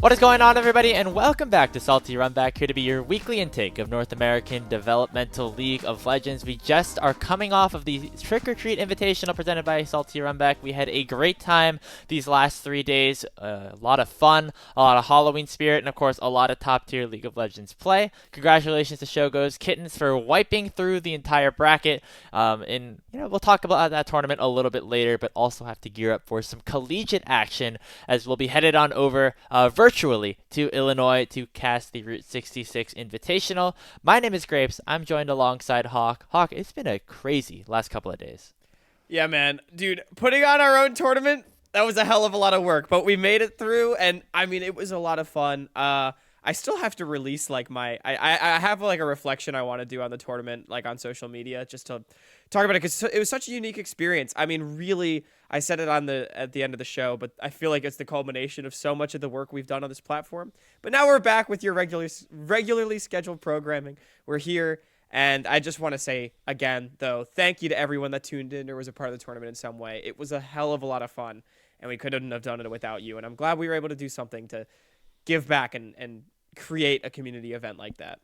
What is going on, everybody, and welcome back to Salty Runback, here to be your weekly intake of North American Developmental League of Legends. We just are coming off of the Trick or Treat Invitational presented by Salty Runback. We had a great time these last 3 days, a lot of fun, a lot of Halloween spirit, and of course a lot of top-tier League of Legends play. Congratulations to Shogo's Kittens for wiping through the entire bracket. And we'll talk about that tournament a little bit later, but also have to gear up for some collegiate action as we'll be headed on over virtually to Illinois to cast the Route 66 Invitational. My name is Grapes. I'm joined alongside Hawk. Hawk, it's been a crazy last couple of days. Yeah, man. Dude, putting on our own tournament, that was a hell of a lot of work, but we made it through, and I mean, it was a lot of fun. I still have to release like I have like a reflection I want to do on the tournament, like on social media, just to talk about it, because it was such a unique experience. I mean, really, I said it at the end of the show, but I feel like it's the culmination of so much of the work we've done on this platform. But now we're back with your regularly scheduled programming. We're here, and I just want to say again, though, thank you to everyone that tuned in or was a part of the tournament in some way. It was a hell of a lot of fun, and we couldn't have done it without you. And I'm glad we were able to do something to give back and create a community event like that.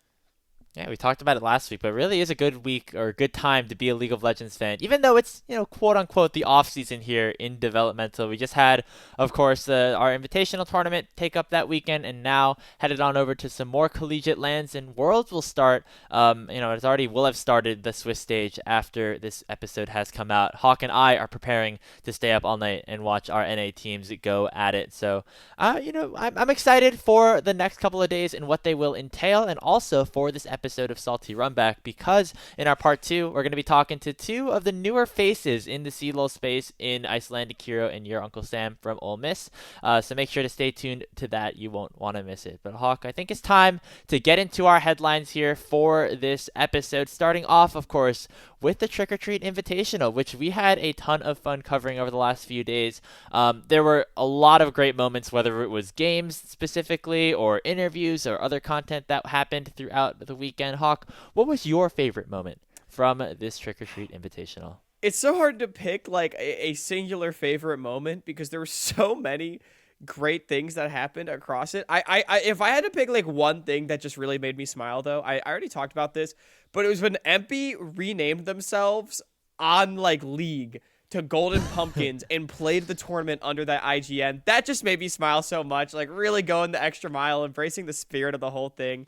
Yeah, we talked about it last week, but it really is a good week or a good time to be a League of Legends fan, even though it's, quote unquote, the off season here in developmental. We just had, of course, our invitational tournament take up that weekend, and now headed on over to some more collegiate lands, and Worlds will start. It will have started the Swiss stage after this episode has come out. Hawk and I are preparing to stay up all night and watch our NA teams go at it. So, I'm excited for the next couple of days and what they will entail, and also for this episode of Salty Runback, because in our part 2 we're going to be talking to two of the newer faces in the CLOL space in IcelandichHero and UrUncleSam from Ole Miss. So make sure to stay tuned to that. You won't want to miss it. But Hawk, I think it's time to get into our headlines here for this episode, starting off, of course, with the Trick or Treat Invitational, which we had a ton of fun covering over the last few days. There were a lot of great moments, whether it was games specifically or interviews or other content that happened throughout the weekend. Hawk, what was your favorite moment from this Trick or Treat Invitational? It's so hard to pick like a singular favorite moment because there were so many great things that happened across it. If I had to pick like one thing that just really made me smile, though, I already talked about this, but it was when MP renamed themselves on like League to Golden Pumpkins and played the tournament under that IGN. That just made me smile so much, like really going the extra mile, embracing the spirit of the whole thing.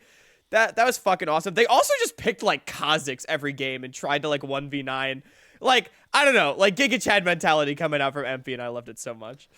That was fucking awesome. They also just picked like Kha'Zix every game and tried to like 1v9. Like, I don't know, like Giga Chad mentality coming out from MP, and I loved it so much.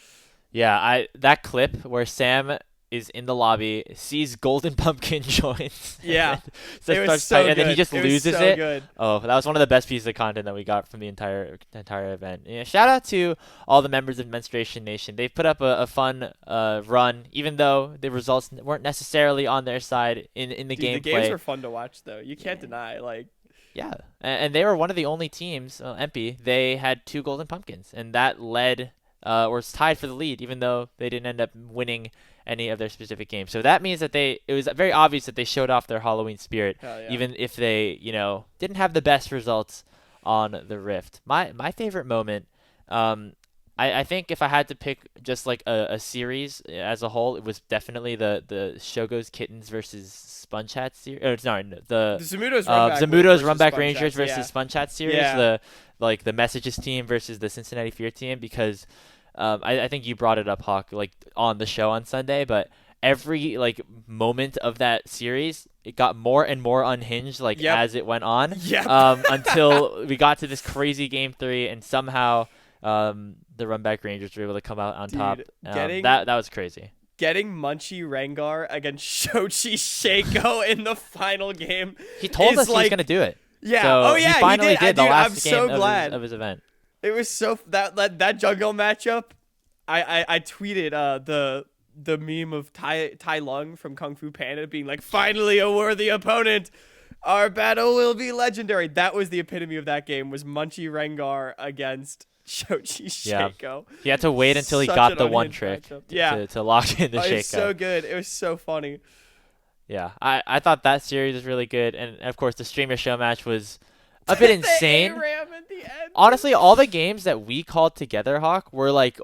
Yeah, that clip where Sam is in the lobby, sees Golden Pumpkin joins. Yeah, and then he just loses it. Good. Oh, that was one of the best pieces of content that we got from the entire event. Yeah, shout out to all the members of Menstruation Nation. They've put up a fun run, even though the results weren't necessarily on their side in the gameplay. The games were fun to watch, though. You can't deny, like. Yeah, and they were one of the only teams, MP, they had 2 Golden Pumpkins, and that led or was tied for the lead, even though they didn't end up winning any of their specific games. So that means that it was very obvious that they showed off their Halloween spirit, even if they, didn't have the best results on the Rift. My favorite moment, I think if I had to pick just like a series as a whole, it was definitely the Shogo's Kittens versus Sponge Hat series. The Zamudo's Runback Rangers versus Sponge Hat series. Yeah. The Messages team versus the Cincinnati Fear team, because I think you brought it up, Hawk, like on the show on Sunday, but every like moment of that series, it got more and more unhinged as it went on. Until we got to this crazy game 3, and somehow the Runback Rangers were able to come out on top. That was crazy. Getting Munchie Rengar against Shochi Shaco in the final game. He told us he was going to do it. Yeah. So he finally did the last I'm game so glad. of his event. It was so that jungle matchup. I tweeted the meme of Tai Lung from Kung Fu Panda being like, "Finally a worthy opponent. Our battle will be legendary." That was the epitome of that game. Was Munchie Rengar against Shochi Shaco. Yeah. He had to wait until he got the one trick to lock in the Shaco. It was so good. It was so funny. Yeah, I thought that series was really good, and of course the streamer show match was a bit insane. ARAM at the end. Honestly, all the games that we called together, Hawk, were like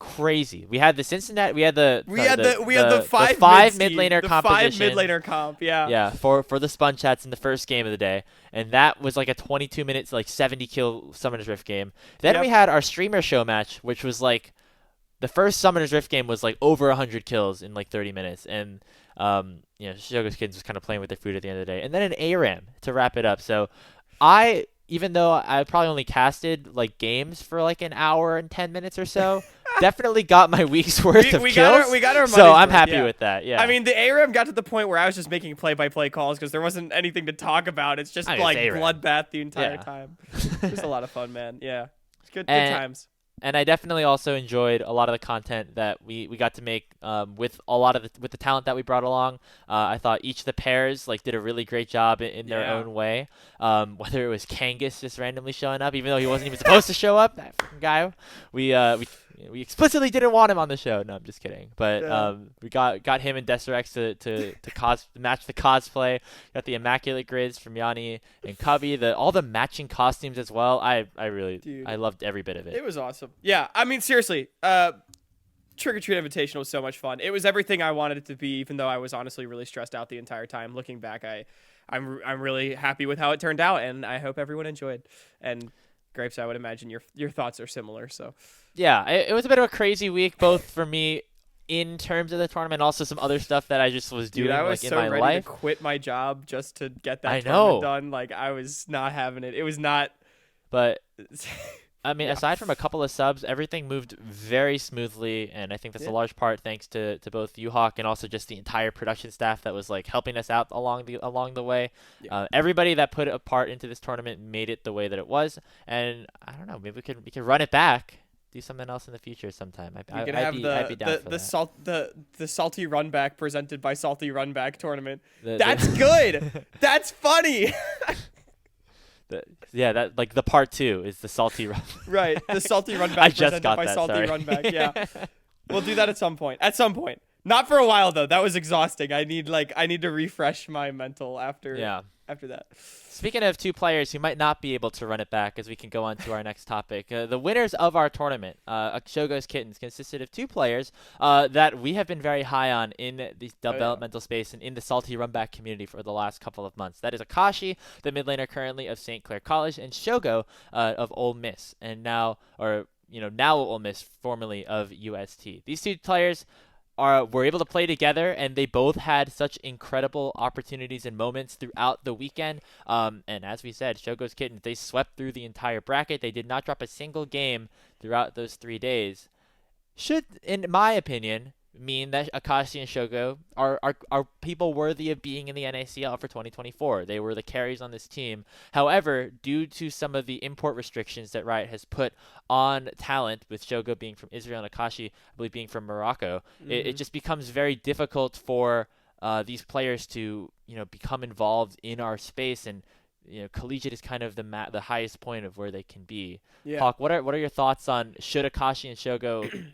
crazy. We had the Cincinnati. We had the We sorry, had the the five mid laner the five composition. mid laner comp. Yeah. Yeah, for the Spun Chats in the first game of the day, and that was like a 22 minutes, like 70 kill Summoner's Rift game. Then we Yep. had our streamer show match, which was like the first Summoner's Rift game was like over 100 kills in like 30 minutes, and Shogo's kids was kind of playing with their food at the end of the day, and then an ARAM to wrap it up. So even though I probably only casted like games for like an hour and 10 minutes or so, definitely got my week's worth of kills. We got our money's so I'm worth, happy yeah. with that. Yeah. I mean, the ARAM got to the point where I was just making play-by-play calls because there wasn't anything to talk about. It's just like it's ARAM. bloodbath the entire Yeah. time. It was a lot of fun, man. Yeah. It's good And- times. And I definitely also enjoyed a lot of the content that we got to make with a lot of with the talent that we brought along. I thought each of the pairs like did a really great job in their Yeah. own way. Whether it was Kangas just randomly showing up, even though he wasn't even supposed to show up, that fucking guy. We explicitly didn't want him on the show. No, I'm just kidding. But Yeah. we got him and Deserex to match the cosplay. Got the immaculate grids from Yanni and Cubby. All the matching costumes as well. I really Dude. I loved every bit of it. It was awesome. Yeah, I mean, seriously, Trick or Treat Invitational was so much fun. It was everything I wanted it to be, even though I was honestly really stressed out the entire time. Looking back, I'm really happy with how it turned out, and I hope everyone enjoyed. And Grapes, I would imagine your thoughts are similar. So Yeah, it was a bit of a crazy week, both for me in terms of the tournament, also some other stuff that I just was doing dude, I was like so in my ready life. to quit my job just to get that I tournament know. done. Like I was not having it. It was not. But I mean, Yeah. aside from a couple of subs, everything moved very smoothly, and I think that's a Yeah. large part thanks to both UHawk and also just the entire production staff that was like helping us out along the way. Yeah. Everybody that put a part into this tournament made it the way that it was, and I don't know, maybe we could run it back, do something else in the future sometime. We could I'd have be down for that. the Salty Runback presented by Salty Runback tournament. The- That's good. That's funny. Yeah, that like the part 2 is the salty run. Right, the Salty Runback I just presented got by that. Salty Sorry. Runback. Yeah, we'll do that at some point. At some point, not for a while though. That was exhausting. I need to refresh my mental after Yeah. after that. Speaking of 2 players who might not be able to run it back, as we can go on to our next topic, the winners of our tournament, Shogo's Kittens, consisted of 2 players that we have been very high on in the developmental space and in the Salty Runback community for the last couple of months. That is Akashi, the mid laner currently of St. Clair College, and Shogo of Ole Miss, and now Ole Miss, formerly of UST. These 2 players were able to play together, and they both had such incredible opportunities and moments throughout the weekend. And as we said, Shogo's Kittens, they swept through the entire bracket. They did not drop a single game throughout those 3 days. Should, in my opinion, mean that Akashi and Shogo are people worthy of being in the NACL for 2024. They were the carries on this team. However, due to some of the import restrictions that Riot has put on talent, with Shogo being from Israel and Akashi, I believe, being from Morocco, it just becomes very difficult for these players to become involved in our space, and collegiate is kind of the highest point of where they can be. Yeah. Hawk, what are your thoughts on should Akashi and Shogo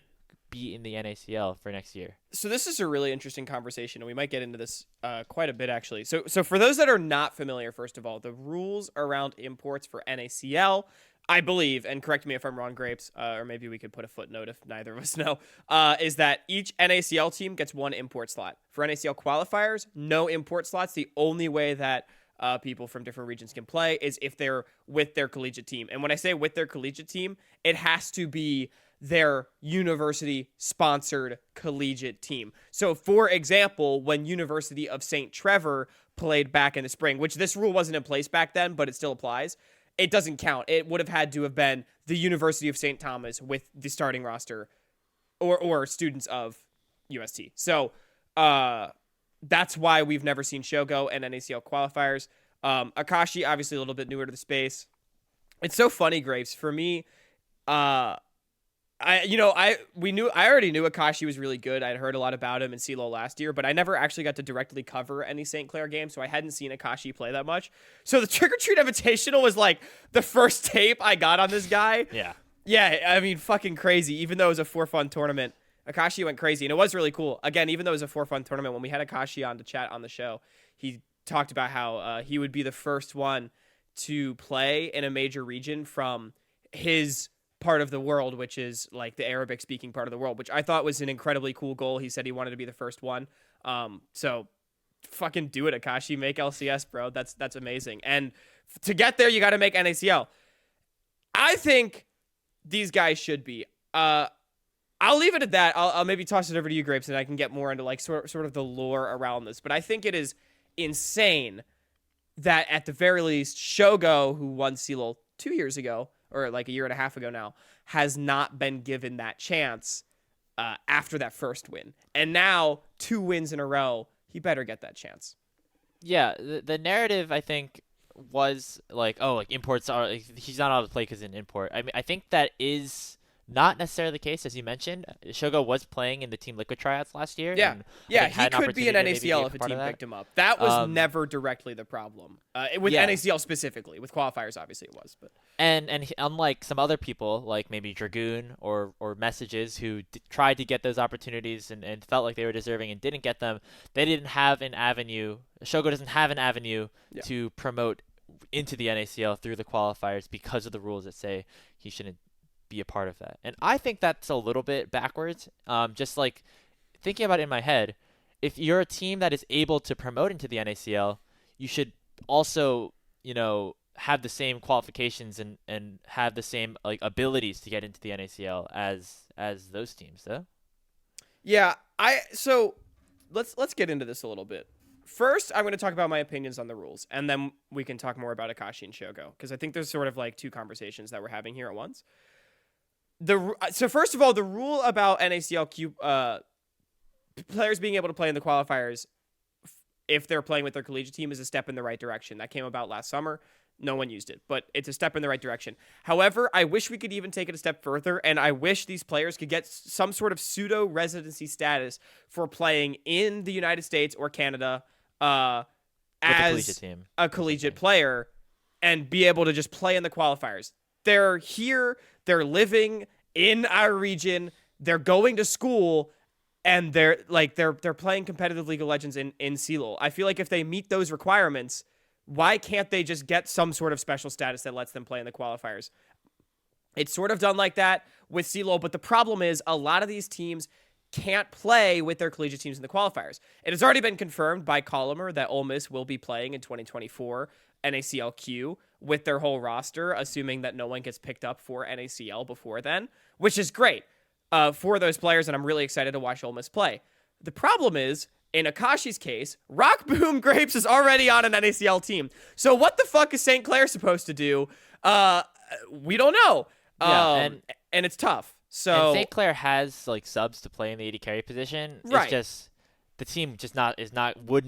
be in the NACL for next year? So this is a really interesting conversation, and we might get into this quite a bit, actually. So for those that are not familiar, first of all, the rules around imports for NACL, I believe, and correct me if I'm wrong, Grapes, or maybe we could put a footnote if neither of us know, is that each NACL team gets 1 import slot. For NACL qualifiers, no import slots. The only way that people from different regions can play is if they're with their collegiate team. And when I say with their collegiate team, it has to be their university-sponsored collegiate team. So, for example, when University of St. Trevor played back in the spring, which this rule wasn't in place back then, but it still applies, it doesn't count. It would have had to have been the University of St. Thomas with the starting roster or students of UST. So, that's why we've never seen Shogo and NACL qualifiers. Akashi, obviously a little bit newer to the space. It's so funny, Graves. For me, I already knew Akashi was really good. I'd heard a lot about him in CLOL last year, but I never actually got to directly cover any St. Clair game, so I hadn't seen Akashi play that much. So the Trick or Treat Invitational was like the first tape I got on this guy. Yeah. Yeah, I mean, fucking crazy. Even though it was a for-fun tournament, Akashi went crazy, and it was really cool. Again, even though it was a for-fun tournament, when we had Akashi on to chat on the show, he talked about how he would be the first one to play in a major region from his part of the world, which is like the Arabic speaking part of the world, which I thought was an incredibly cool goal. He said he wanted to be the first one. So fucking do it, Akashi. Make LCS, bro. That's amazing. And to get there, you got to make NACL. I think these guys should be. I'll leave it at that. I'll maybe toss it over to you, Grapes, and I can get more into like sort of the lore around this. But I think it is insane that at the very least, Shogo, who won CLOL 2 years ago, or like a year and a half ago now, has not been given that chance after that first win. And now 2 wins in a row, he better get that chance. Yeah, the narrative I think was like, oh, like imports are like, he's not allowed to play because in import. I mean, I think that is not necessarily the case, as you mentioned. Shogo was playing in the Team Liquid tryouts last year. Yeah, and yeah, had he could be an NACL if a part team of that. picked him up. That was never directly the problem with Yeah. NACL specifically. With qualifiers, obviously it was, but Unlike some other people, like maybe Dragoon or Messages, who tried to get those opportunities and felt like they were deserving and didn't get them, they didn't have an avenue. Shogo doesn't have an avenue to promote into the NACL through the qualifiers because of the rules that say he shouldn't be a part of that. And I think that's a little bit backwards. Just like thinking about it in my head, if you're a team that is able to promote into the NACL, you should also, have the same qualifications and have the same like abilities to get into the NACL as those teams, though. yeah, so let's get into this a little bit. First, I'm going to talk about my opinions on the rules, and then we can talk more about Akashi and Shogo, because I think there's sort of like 2 conversations that we're having here at once. So first of all, the rule about NACL players being able to play in the qualifiers if they're playing with their collegiate team is a step in the right direction. That came about last summer. No one used it, but it's a step in the right direction. However, I wish we could even take it a step further, and I wish these players could get some sort of pseudo-residency status for playing in the United States or Canada as a collegiate player and be able to just play in the qualifiers. They're here, they're living in our region, they're going to school, and they're playing competitive League of Legends in CLOL. I feel like if they meet those requirements, why can't they just get some sort of special status that lets them play in the qualifiers? It's sort of done like that with CLOL, but the problem is a lot of these teams can't play with their collegiate teams in the qualifiers. It has already been confirmed by Collimer that Ole Miss will be playing in 2024 NACLQ with their whole roster, assuming that no one gets picked up for NACL before then, which is great for those players, and I'm really excited to watch Ole Miss play. The problem is, in Akashi's case, Rock Boom Grapes is already on an NACL team. So what the fuck is St. Clair supposed to do? We don't know. And it's tough. So St. Clair has like subs to play in the AD carry position. Right. It's just the team just is not going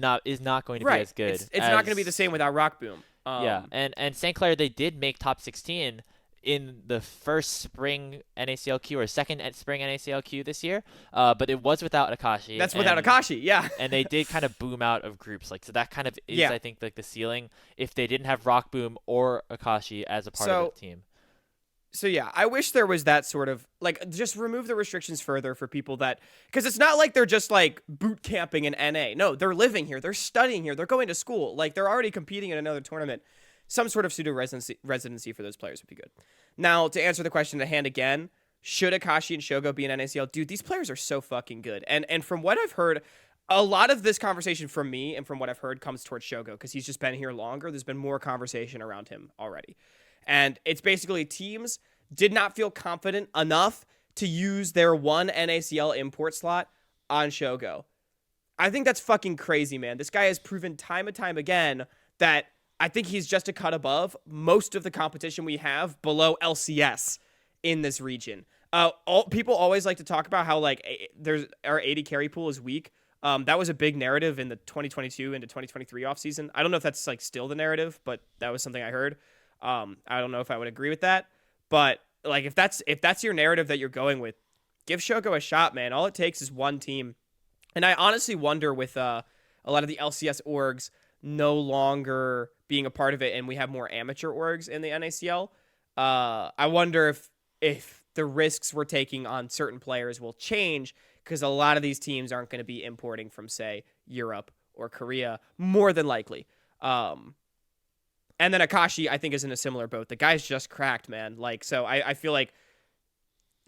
to be as good. It's not going to be the same without Rock Boom. And St. Clair, they did make top 16 in the first spring NACLQ or second spring NACLQ this year, but it was without Akashi. That's without Akashi, yeah. And they did kind of boom out of groups, like so that kind of is I think like the ceiling if they didn't have Rock Boom or Akashi as a part of the team. So yeah, I wish there was that sort of like just remove the restrictions further for people that, because it's not like they're just like boot camping in NA. No, they're living here, they're studying here, they're going to school, like they're already competing in another tournament. Some sort of pseudo residency for those players would be good. Now, to answer the question at hand again, should Akashi and Shogo be in NACL? Dude, these players are so fucking good. And from what I've heard, a lot of this conversation from me and from what I've heard comes towards Shogo because he's just been here longer. There's been more conversation around him already. And it's basically teams did not feel confident enough to use their one NACL import slot on Shogo. I think that's fucking crazy, man. This guy has proven time and time again that I think he's just a cut above most of the competition we have below LCS in this region. People always like to talk about how like there's our AD carry pool is weak. That was a big narrative in the 2022 into 2023 offseason. I don't know if that's like still the narrative, but that was something I heard. I don't know if I would agree with that, but like if that's your narrative that you're going with, give Shogo a shot, man. All it takes is one team. And I honestly wonder with a lot of the LCS orgs no longer being a part of it and we have more amateur orgs in the NACL, I wonder if the risks we're taking on certain players will change because a lot of these teams aren't going to be importing from, say, Europe or Korea, more than likely. And then Akashi, I think, is in a similar boat. The guy's just cracked, man. Like, so I feel like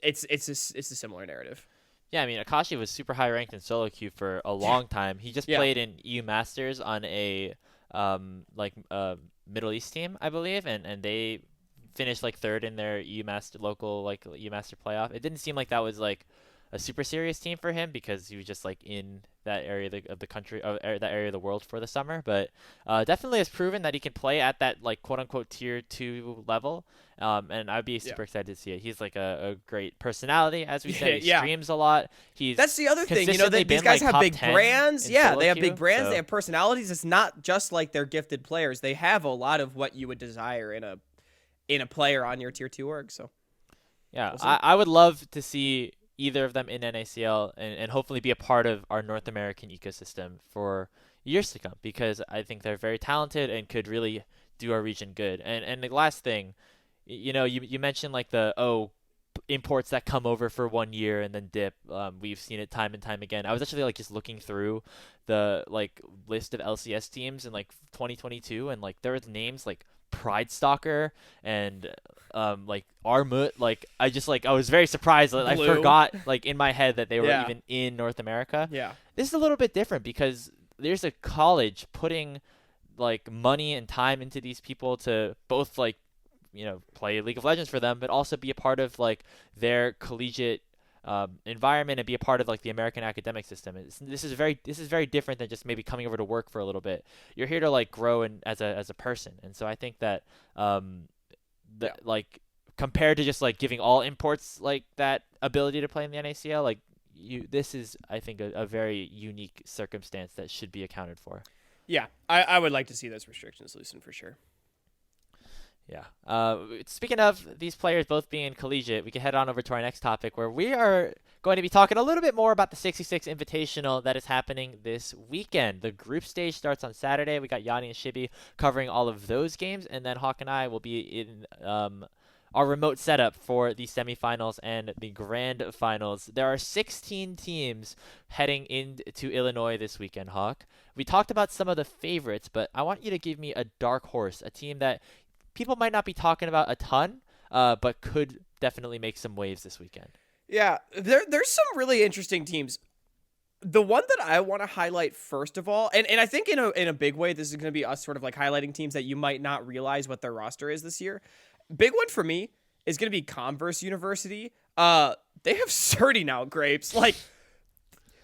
it's a similar narrative. Yeah, I mean, Akashi was super high ranked in solo queue for a long time. He just Yeah. played in EU Masters on a Middle East team, I believe, and they finished like third in their EU Master local like EU Master playoff. It didn't seem like that was like a super serious team for him because he was just like in that area of the country, that area of the world for the summer. But definitely has proven that he can play at that like quote unquote tier 2 level. And I'd be super excited to see it. He's like a great personality, as we said. He streams a lot. That's the other thing, these guys have big brands. Yeah, they have big brands. They have personalities. It's not just like they're gifted players. They have a lot of what you would desire in a player on your tier 2 org. So yeah, we'll I would love to see either of them in NACL and hopefully be a part of our North American ecosystem for years to come, because I think they're very talented and could really do our region good. And the last thing, you mentioned like the imports that come over for 1 year and then dip. We've seen it time and time again. I was actually like just looking through the like list of LCS teams in like 2022, and like there were names like Pride Stalker and like Armut. Like I was very surprised. I forgot like in my head that they were even in North America. Yeah. This is a little bit different because there's a college putting like money and time into these people to both like play League of Legends for them, but also be a part of like their collegiate environment and be a part of like the American academic system. This is very different than just maybe coming over to work for a little bit. You're here to like grow as a person, and so I think that like compared to just like giving all imports like that ability to play in the NACL, like this is I think a very unique circumstance that should be accounted for. Yeah, I would like to see those restrictions loosened for sure. Yeah. Speaking of these players both being collegiate, we can head on over to our next topic, where we are going to be talking a little bit more about the 66 Invitational that is happening this weekend. The group stage starts on Saturday. We got Yanni and Shibi covering all of those games, and then Hawk and I will be in our remote setup for the semifinals and the grand finals. There are 16 teams heading into Illinois this weekend, Hawk. We talked about some of the favorites, but I want you to give me a dark horse, a team that people might not be talking about a ton, but could definitely make some waves this weekend. Yeah, there's some really interesting teams. The one that I want to highlight first of all, and I think in a big way, this is going to be us sort of like highlighting teams that you might not realize what their roster is this year. Big one for me is going to be Converse University. They have Surdy now, Grapes. Like,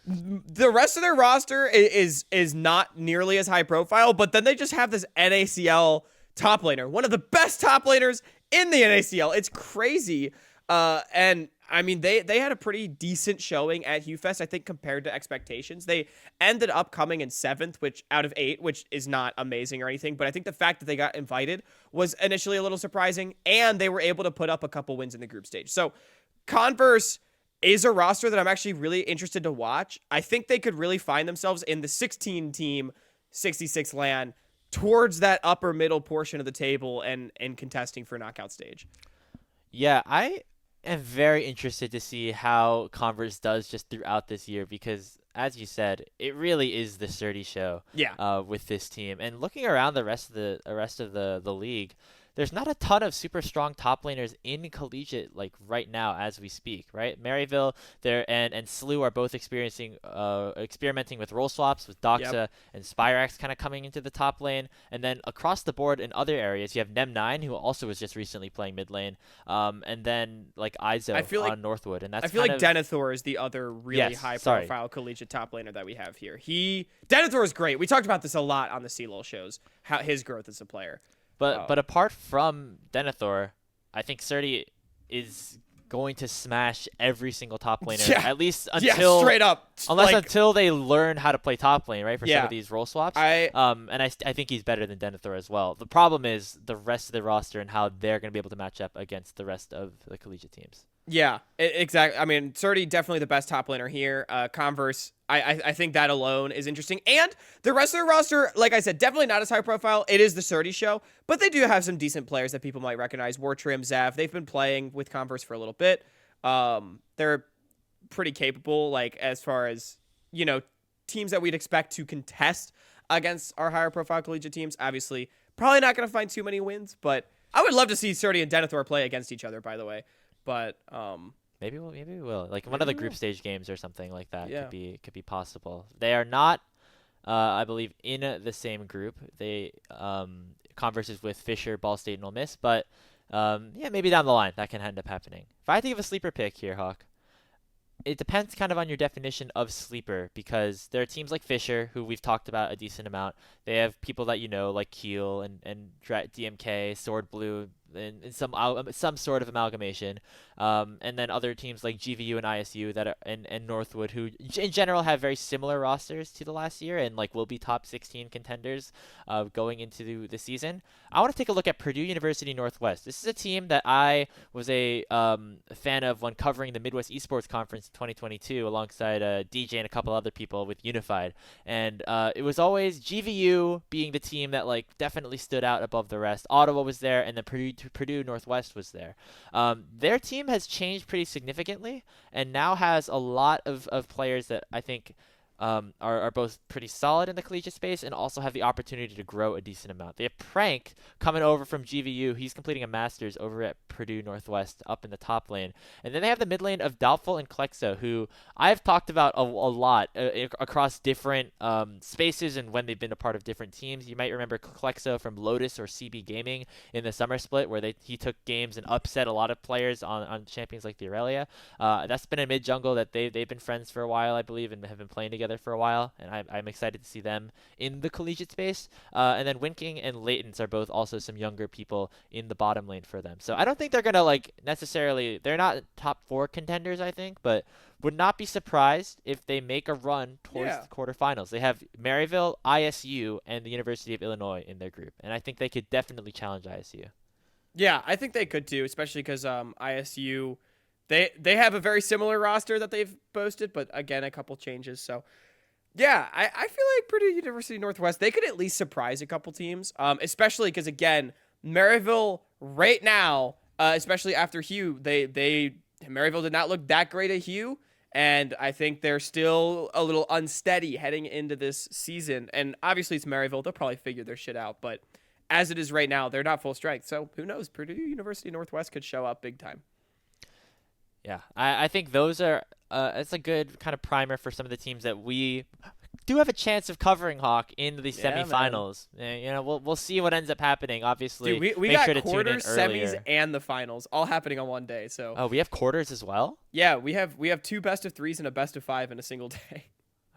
the rest of their roster is not nearly as high profile, but then they just have this NACL top laner, one of the best top laners in the NACL. It's crazy. And I mean, they had a pretty decent showing at HuFest, I think, compared to expectations. They ended up coming in 7th, which out of 8, which is not amazing or anything. But I think the fact that they got invited was initially a little surprising, and they were able to put up a couple wins in the group stage. So Converse is a roster that I'm actually really interested to watch. I think they could really find themselves in the 16-team 66 LAN towards that upper middle portion of the table and contesting for knockout stage. Yeah, I am very interested to see how Converse does just throughout this year, because as you said, it really is the Surdy show. Yeah. With this team, and looking around the rest of the league, there's not a ton of super strong top laners in collegiate like right now as we speak, right? Maryville there and SLU are both experimenting with role swaps with Doxa and Spirax kind of coming into the top lane, and then across the board in other areas you have Nem9, who also was just recently playing mid lane, and then like Izo on Northwood, and that's I feel like Denethor is the other really high profile collegiate top laner that we have here. Denethor is great. We talked about this a lot on the CLOL shows, how his growth as a player. But apart from Denethor, I think Surdy is going to smash every single top laner, at least until straight up, until they learn how to play top lane, right? For some of these role swaps. I think he's better than Denethor as well. The problem is the rest of the roster and how they're going to be able to match up against the rest of the collegiate teams. Yeah, exactly. I mean, Surdy definitely the best top laner here. Converse, I think that alone is interesting. And the rest of the roster, like I said, definitely not as high profile. It is the Surdy show, but they do have some decent players that people might recognize. War Trim, Zav, they've been playing with Converse for a little bit. They're pretty capable, like as far as, teams that we'd expect to contest against our higher profile collegiate teams. Obviously, probably not going to find too many wins, but I would love to see Surdy and Denethor play against each other, by the way. But Maybe we will. Like one Maybe of the we group will. stage games or something like that Yeah. could be possible. They are not, I believe, in the same group. They Converse is with Fisher, Ball State, and Ole Miss, but yeah, maybe down the line that can end up happening. If I had to give a sleeper pick here, Hawk, it depends kind of on your definition of sleeper because there are teams like Fisher who we've talked about a decent amount. They have people that you know like Keel and DMK, Sword Blue, and some sort of amalgamation. And then other teams like GVU and ISU that are and Northwood who in general have very similar rosters to the last year and like will be top 16 contenders going into the season. I want to take a look at Purdue University Northwest. This is a team that I was a fan of when covering the Midwest Esports Conference in 2022 alongside DJ and a couple other people with Unified. And it was always GVU being the team that like definitely stood out above the rest. Ottawa was there, and then Purdue Northwest was there. Their team has changed pretty significantly, and now has a lot of players that I think are both pretty solid in the collegiate space and also have the opportunity to grow a decent amount. They have Prank coming over from GVU. He's completing a master's over at Purdue Northwest up in the top lane. And then they have the mid lane of Doubtful and Klexo, who I've talked about a lot across different spaces and when they've been a part of different teams. You might remember Klexo from Lotus or CB Gaming in the summer split where he took games and upset a lot of players on champions like the Aurelia. That's been a mid jungle that they've been friends for a while, I believe, and have been playing together for a while, and I'm excited to see them in the collegiate space. And then Winking and Latents are both also some younger people in the bottom lane for them. So I don't think they're gonna like necessarily. They're not top 4 contenders, I think, but would not be surprised if they make a run towards Yeah. the quarterfinals. They have Maryville, ISU, and the University of Illinois in their group, and I think they could definitely challenge ISU. Yeah, I think they could too, especially because ISU they have a very similar roster that they've boasted, but again a couple changes. So yeah, I feel like Purdue University Northwest they could at least surprise a couple teams, especially because again Maryville right now, especially after Hugh, they Maryville did not look that great at Hugh. And I think they're still a little unsteady heading into this season. And obviously, it's Maryville. They'll probably figure their shit out. But as it is right now, they're not full strength. So who knows? Purdue University Northwest could show up big time. Yeah, I think those are it's a good kind of primer for some of the teams that we do have a chance of covering, Hawk, in the Yeah, man. semifinals. You know, we'll see what ends up happening. Obviously, Dude, we make got sure to tune in quarters, semis, earlier. and the finals all happening on one day. So Oh, we have quarters as well. yeah, we have 2 best of 3s and a best of 5 in a single day.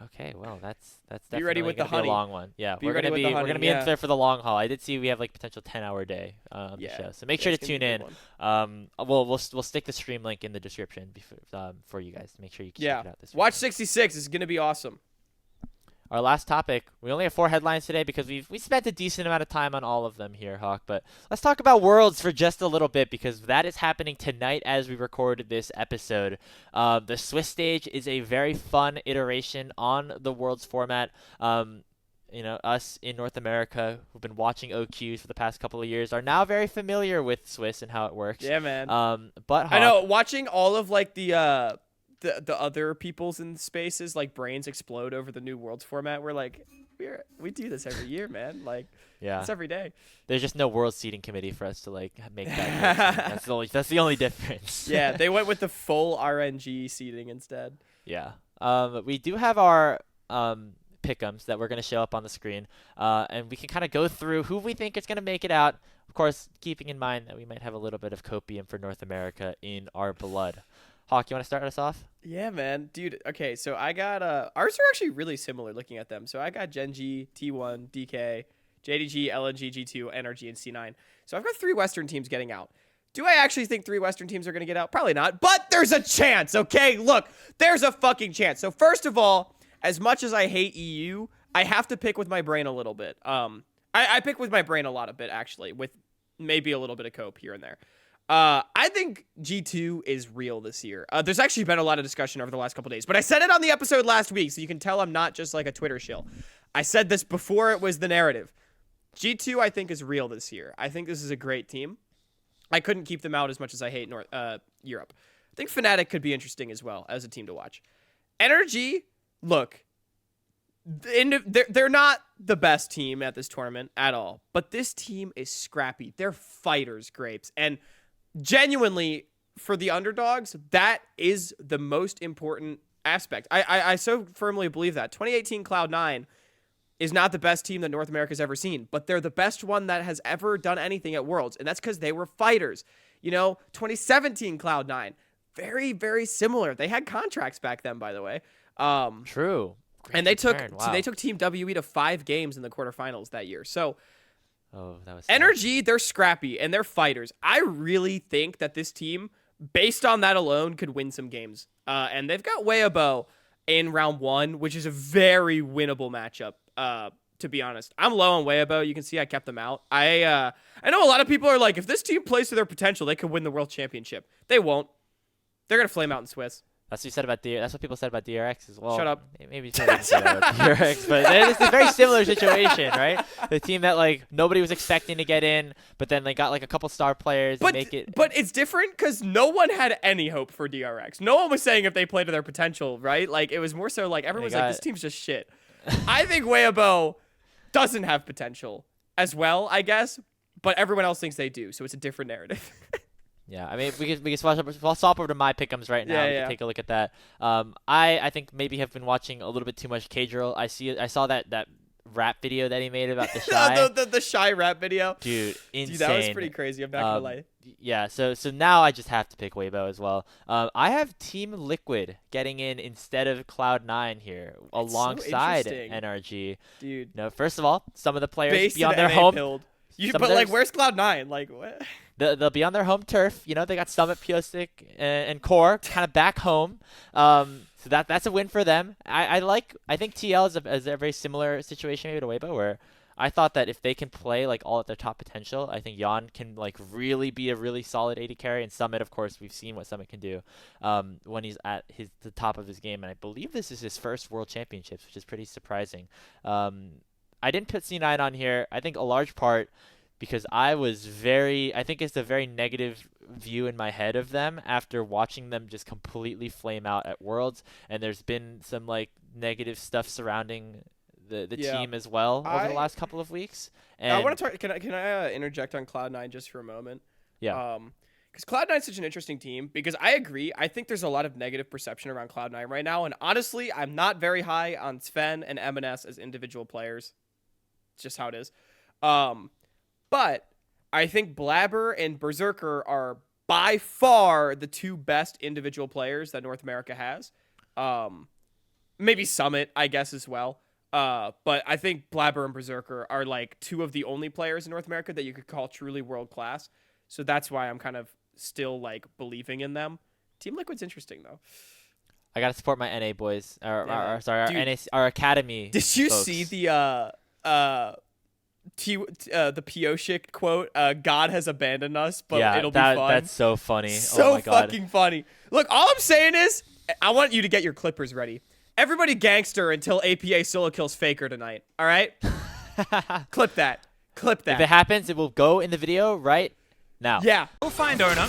Okay, well that's Be definitely ready with the gonna be a honey. long one. Yeah, Be we're ready gonna with be the we're honey, gonna be yeah. in there for the long haul. I did see we have like potential 10-hour day on the Yeah. show, so make Yeah, sure to it's gonna be tune a in. big one. We'll stick the stream link in the description for you guys to make sure you can Yeah, check it out this watch weekend. 66 is gonna be awesome. Our last topic. We only have 4 headlines today because we spent a decent amount of time on all of them here, Hawk. But let's talk about Worlds for just a little bit because that is happening tonight as we recorded this episode. The Swiss stage is a very fun iteration on the Worlds format. You know, us in North America who've been watching OQs for the past couple of years are now very familiar with Swiss and how it works. Yeah, man. But Hawk, I know watching all of like the other people's in spaces like brains explode over the new Worlds format. We're like, we do this every year, man. Like, yeah, it's every day. there's just no World Seeding Committee for us to like make that. That's the only difference. Yeah, they went with the full RNG seating instead. Yeah. We do have our pick'ems that we're going to show up on the screen, and we can kind of go through who we think is going to make it out. Of course, keeping in mind that we might have a little bit of copium for North America in our blood. Hawk, you want to start us off? Yeah, man, dude. Okay, so I got ours are actually really similar looking at them. So I got Genji, T1, DK, JDG, LNG, G2, NRG, and C9. So I've got 3 Western teams getting out. Do I actually think 3 Western teams are going to get out? Probably not, but there's a chance, okay? Look, there's a fucking chance. So first of all, as much as I hate EU, I have to pick with my brain a little bit. I pick with my brain a lot of bit, actually, with maybe a little bit of cope here and there. I think G2 is real this year. There's actually been a lot of discussion over the last couple days, but I said it on the episode last week, so you can tell I'm not just like a Twitter shill. I said this before it was the narrative. G2, I think, is real this year. I think this is a great team. I couldn't keep them out as much as I hate Europe. I think Fnatic could be interesting as well as a team to watch. Energy, look, they're not the best team at this tournament at all, but this team is scrappy. They're fighters, Grapes, and genuinely, for the underdogs, that is the most important aspect. I so firmly believe that 2018 Cloud9 is not the best team that North America's ever seen, but they're the best one that has ever done anything at Worlds, and that's because they were fighters. 2017 Cloud9, very, very similar. They had contracts back then, by the way. True. Great and they took wow. they took Team WE to 5 games in the quarterfinals that year. So that was Energy, they're scrappy and they're fighters. I really think that this team, based on that alone, could win some games. And they've got Weibo in round 1, which is a very winnable matchup. To be honest, I'm low on Weibo. You can see I kept them out. I know a lot of people are like, if this team plays to their potential, they could win the world championship. They won't. They're gonna flame out in Swiss. That's what you said about That's what people said about DRX as well. Shut up. Maybe you didn't say that about DRX, but it's a very similar situation, right? The team that like nobody was expecting to get in, but then they got like a couple star players and make it. But it's different because no one had any hope for DRX. No one was saying if they played to their potential, right? Like it was more so like everyone's like, this team's just shit. I think Weibo doesn't have potential as well, I guess, but everyone else thinks they do, so it's a different narrative. Yeah, I mean, we can swap over to my pick'ems right now. We can take a look at that. I think maybe have been watching a little bit too much K-Drill. I saw that rap video that he made about the Shy. the Shy rap video. Dude, insane. Dude, that was pretty crazy. I'm not gonna lie. Yeah, so now I just have to pick Weibo as well. I have Team Liquid getting in instead of Cloud9 here, alongside NRG. Dude. First of all, some of the players Based be on their home. But like, where's Cloud9? Like, what? They'll be on their home turf. They got Summit, Piosik, and Core kind of back home. So that's a win for them. I think TL is a very similar situation maybe to Weibo, where I thought that if they can play like all at their top potential, I think Jan can like really be a really solid AD carry. And Summit, of course, we've seen what Summit can do when he's at the top of his game. And I believe this is his first World Championships, which is pretty surprising. I didn't put C9 on here. I think a large part because I think it's a very negative view in my head of them after watching them just completely flame out at Worlds, and there's been some like negative stuff surrounding the team as well over the last couple of weeks. And I want to talk. Can I interject on Cloud9 just for a moment? Yeah. Because Cloud9 is such an interesting team. Because I agree. I think there's a lot of negative perception around Cloud9 right now, and honestly, I'm not very high on Sven and MNS as individual players. It's just how it is. But I think Blabber and Berserker are by far the 2 best individual players that North America has. Maybe Summit, I guess, as well. But I think Blabber and Berserker are like 2 of the only players in North America that you could call truly world class. So that's why I'm kind of still like believing in them. Team Liquid's interesting though. I gotta support my NA boys. Our academy. Did you folks. see the Piosik quote? God has abandoned us, but it'll be fun. That's so funny. So oh my God. fucking funny. Look, all I'm saying is, I want you to get your clippers ready. Everybody gangster until APA solo kills Faker tonight. All right? Clip that. Clip that. If it happens, it will go in the video right now. Yeah. We'll find Ona.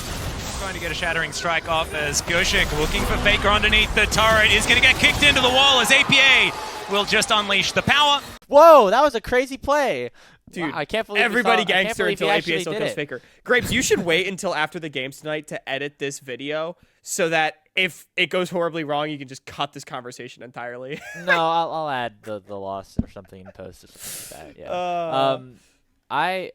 Trying to get a shattering strike off as Goshik looking for Faker underneath the turret is going to get kicked into the wall as APA will just unleash the power. Whoa, that was a crazy play. Dude, wow, I can't believe everybody gangster until APA solo still kills Faker. Grapes, you should wait until after the games tonight to edit this video so that if it goes horribly wrong, you can just cut this conversation entirely. No, I'll add the loss or something in post or something like that. Yeah. I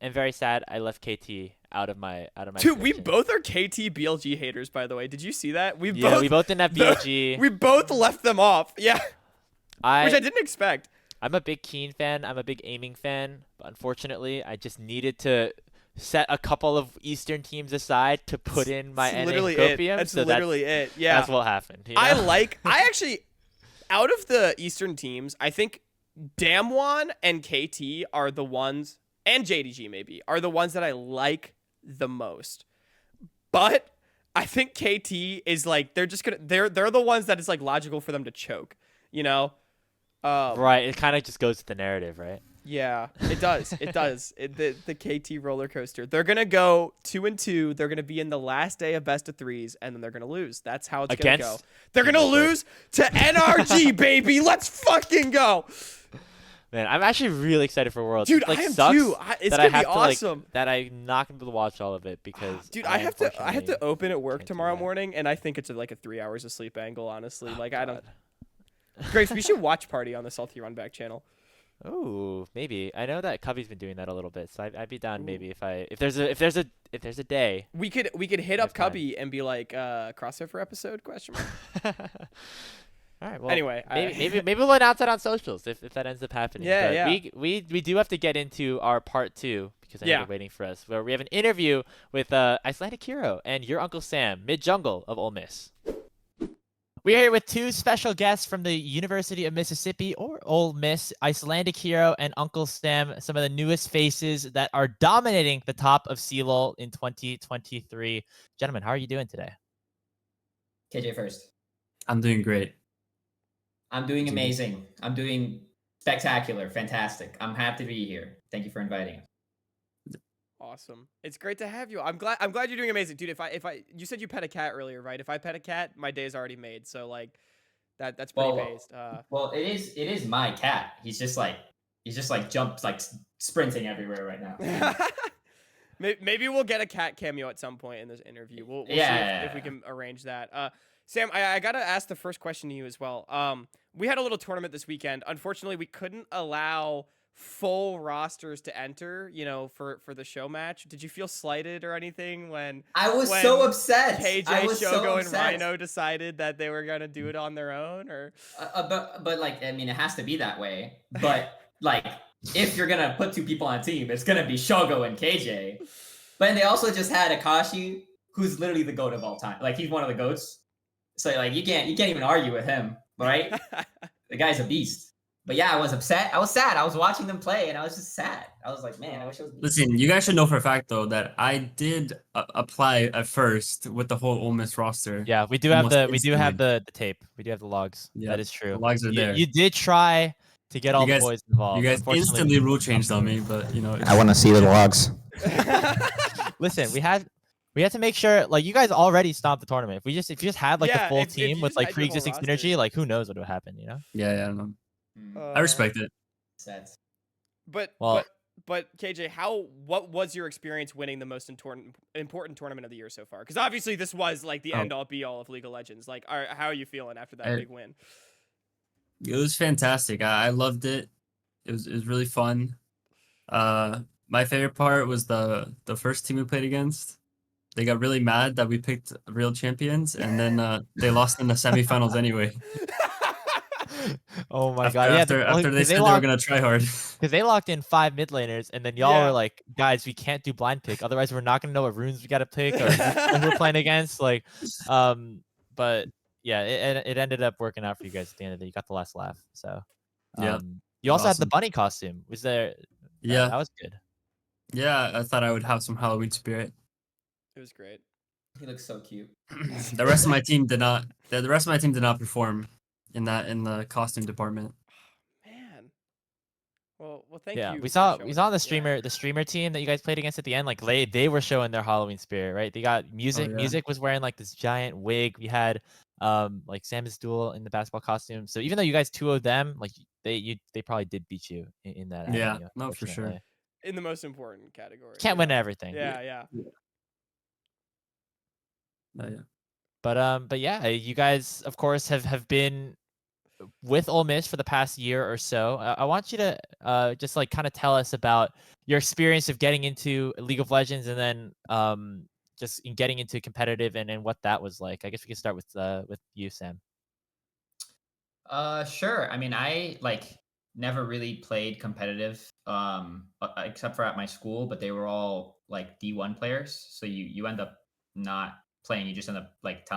am very sad I left KT out of my Dude, we prediction. both are KT BLG haters, by the way. Did you see that? We both didn't have BLG. We both left them off. Yeah. Which I didn't expect. I'm a big Keen fan. I'm a big aiming fan. But unfortunately, I just needed to set a couple of Eastern teams aside to put in my NA Copium. That's literally it. Yeah. That's what happened. You know? I actually, out of the Eastern teams, I think Damwon and KT are the ones, and JDG maybe, are the ones that I like the most. But I think KT is like, they're the ones that it's like logical for them to choke, you know? Right, it kind of just goes with the narrative, right? Yeah, it does. It does. The KT roller coaster. They're gonna go 2-2. They're gonna be in the last day of best of threes, and then they're gonna lose. That's how it's gonna go. They're gonna lose to NRG, baby. Let's fucking go. Man, I'm actually really excited for Worlds. Dude, It, like, I am sucks too. It's that gonna I be have to like awesome. that I'm not gonna be able to watch all of it because Dude, I have to unfortunately open at work can't do tomorrow that. morning, and I think it's like a 3 hours of sleep angle. Honestly, Oh, like I don't. God. Grace, we should watch party on the Salty Runback channel. Ooh, maybe. I know that Cubby's been doing that a little bit, so I'd be down Ooh. maybe if there's a day. We could hit up There's time. Cubby and be like, crossover episode? Question mark. All right. Well, Anyway, maybe we'll announce it on socials if that ends up happening. Yeah, But yeah. we do have to get into our part 2 because I know Yeah. you're waiting for us, where we have an interview with IcelandicHero and your Uncle Sam, mid jungle of Ole Miss. We're here with 2 special guests from the University of Mississippi or Ole Miss, IcelandicHero and Uncle Sam, some of the newest faces that are dominating the top of CLOL in 2023. Gentlemen, how are you doing today? KJ first. I'm doing great. I'm doing Dude. amazing. I'm doing spectacular, fantastic. I'm happy to be here. Thank you for inviting us. Awesome. It's great to have you. I'm glad you're doing amazing, dude. If I you said you pet a cat earlier, right? If I pet a cat, my day's already made. So like that's pretty based. Well, it is my cat. He's just like jumped like sprinting everywhere right now. Maybe we'll get a cat cameo at some point in this interview. We'll see if we can arrange that. Sam, I gotta ask the first question to you as well. We had a little tournament this weekend. Unfortunately, we couldn't allow full rosters to enter, for the show match. Did you feel slighted or anything when I was so upset. KJ, I was Shogo, so and upset. Rhino decided that they were gonna do it on their own? Or But like, I mean, it has to be that way. But like, if you're gonna put 2 people on a team, it's gonna be Shogo and KJ. But then they also just had Akashi, who's literally the GOAT of all time. Like, he's one of the GOATs. So like, you can't even argue with him, right? The guy's a beast. But yeah, I was upset. I was sad. I was watching them play, and I was just sad. I was like, man, I wish I was. Listen, you guys should know for a fact though that I did apply at first with the whole Ole Miss roster. Yeah, we do have Almost the tape. We do have the logs. Yeah, that is true. the logs are there. You did try to get all the boys involved. You guys Unfortunately, instantly rule changed on me, but you know. I want to see the logs. listen, we had to make sure, like, you guys already stomped the tournament. If you just had like Yeah, the full if team you with just like had your whole pre-existing roster. synergy, like who knows what would happen, Yeah, I don't know. Mm, I respect it. sad. But Well- but KJ, what was your experience winning the most important tournament of the year so far? Because obviously this was like the end all be all of League of Legends. Like, how are you feeling after that big win? It was fantastic. I loved it. It was really fun. My favorite part was the first team we played against. They got really mad that we picked real champions, and then they lost in the semifinals anyway. Oh my After, god! after they said they were gonna try hard. because they locked in 5 mid laners, and then y'all Yeah. were like, guys, we can't do blind pick, otherwise we're not gonna know what runes we gotta pick or who we're playing against. Like, but yeah, it ended up working out for you guys at the end of the day. You got the last laugh. So Yeah, you also had the awesome. bunny costume. Was there? Yeah, that was good. yeah. I thought I would have some Halloween spirit. It was great. He looks so cute. The rest of my team did not. The rest of my team did not perform in the costume department. Man. Well, thank you. Yeah, we for saw showing on that. the streamer team that you guys played against at the end. Like they were showing their Halloween spirit, right? They got music. yeah. Music was wearing like this giant wig. We had like Samus Duel in the basketball costume. So even though you guys 2-0 them, like they probably did beat you in that. Yeah, avenue, no, for sure. unfortunately. In the most important category. Can't win everything. Yeah. But yeah, you guys of course have been with Ole Miss for the past year or so. I want you to just like kind of tell us about your experience of getting into League of Legends and then just in getting into competitive and what that was like. I guess we can start with you, Sam. Sure. I mean, I like never really played competitive, except for at my school, but they were all like D1 players. So you end up not playing, you just end up like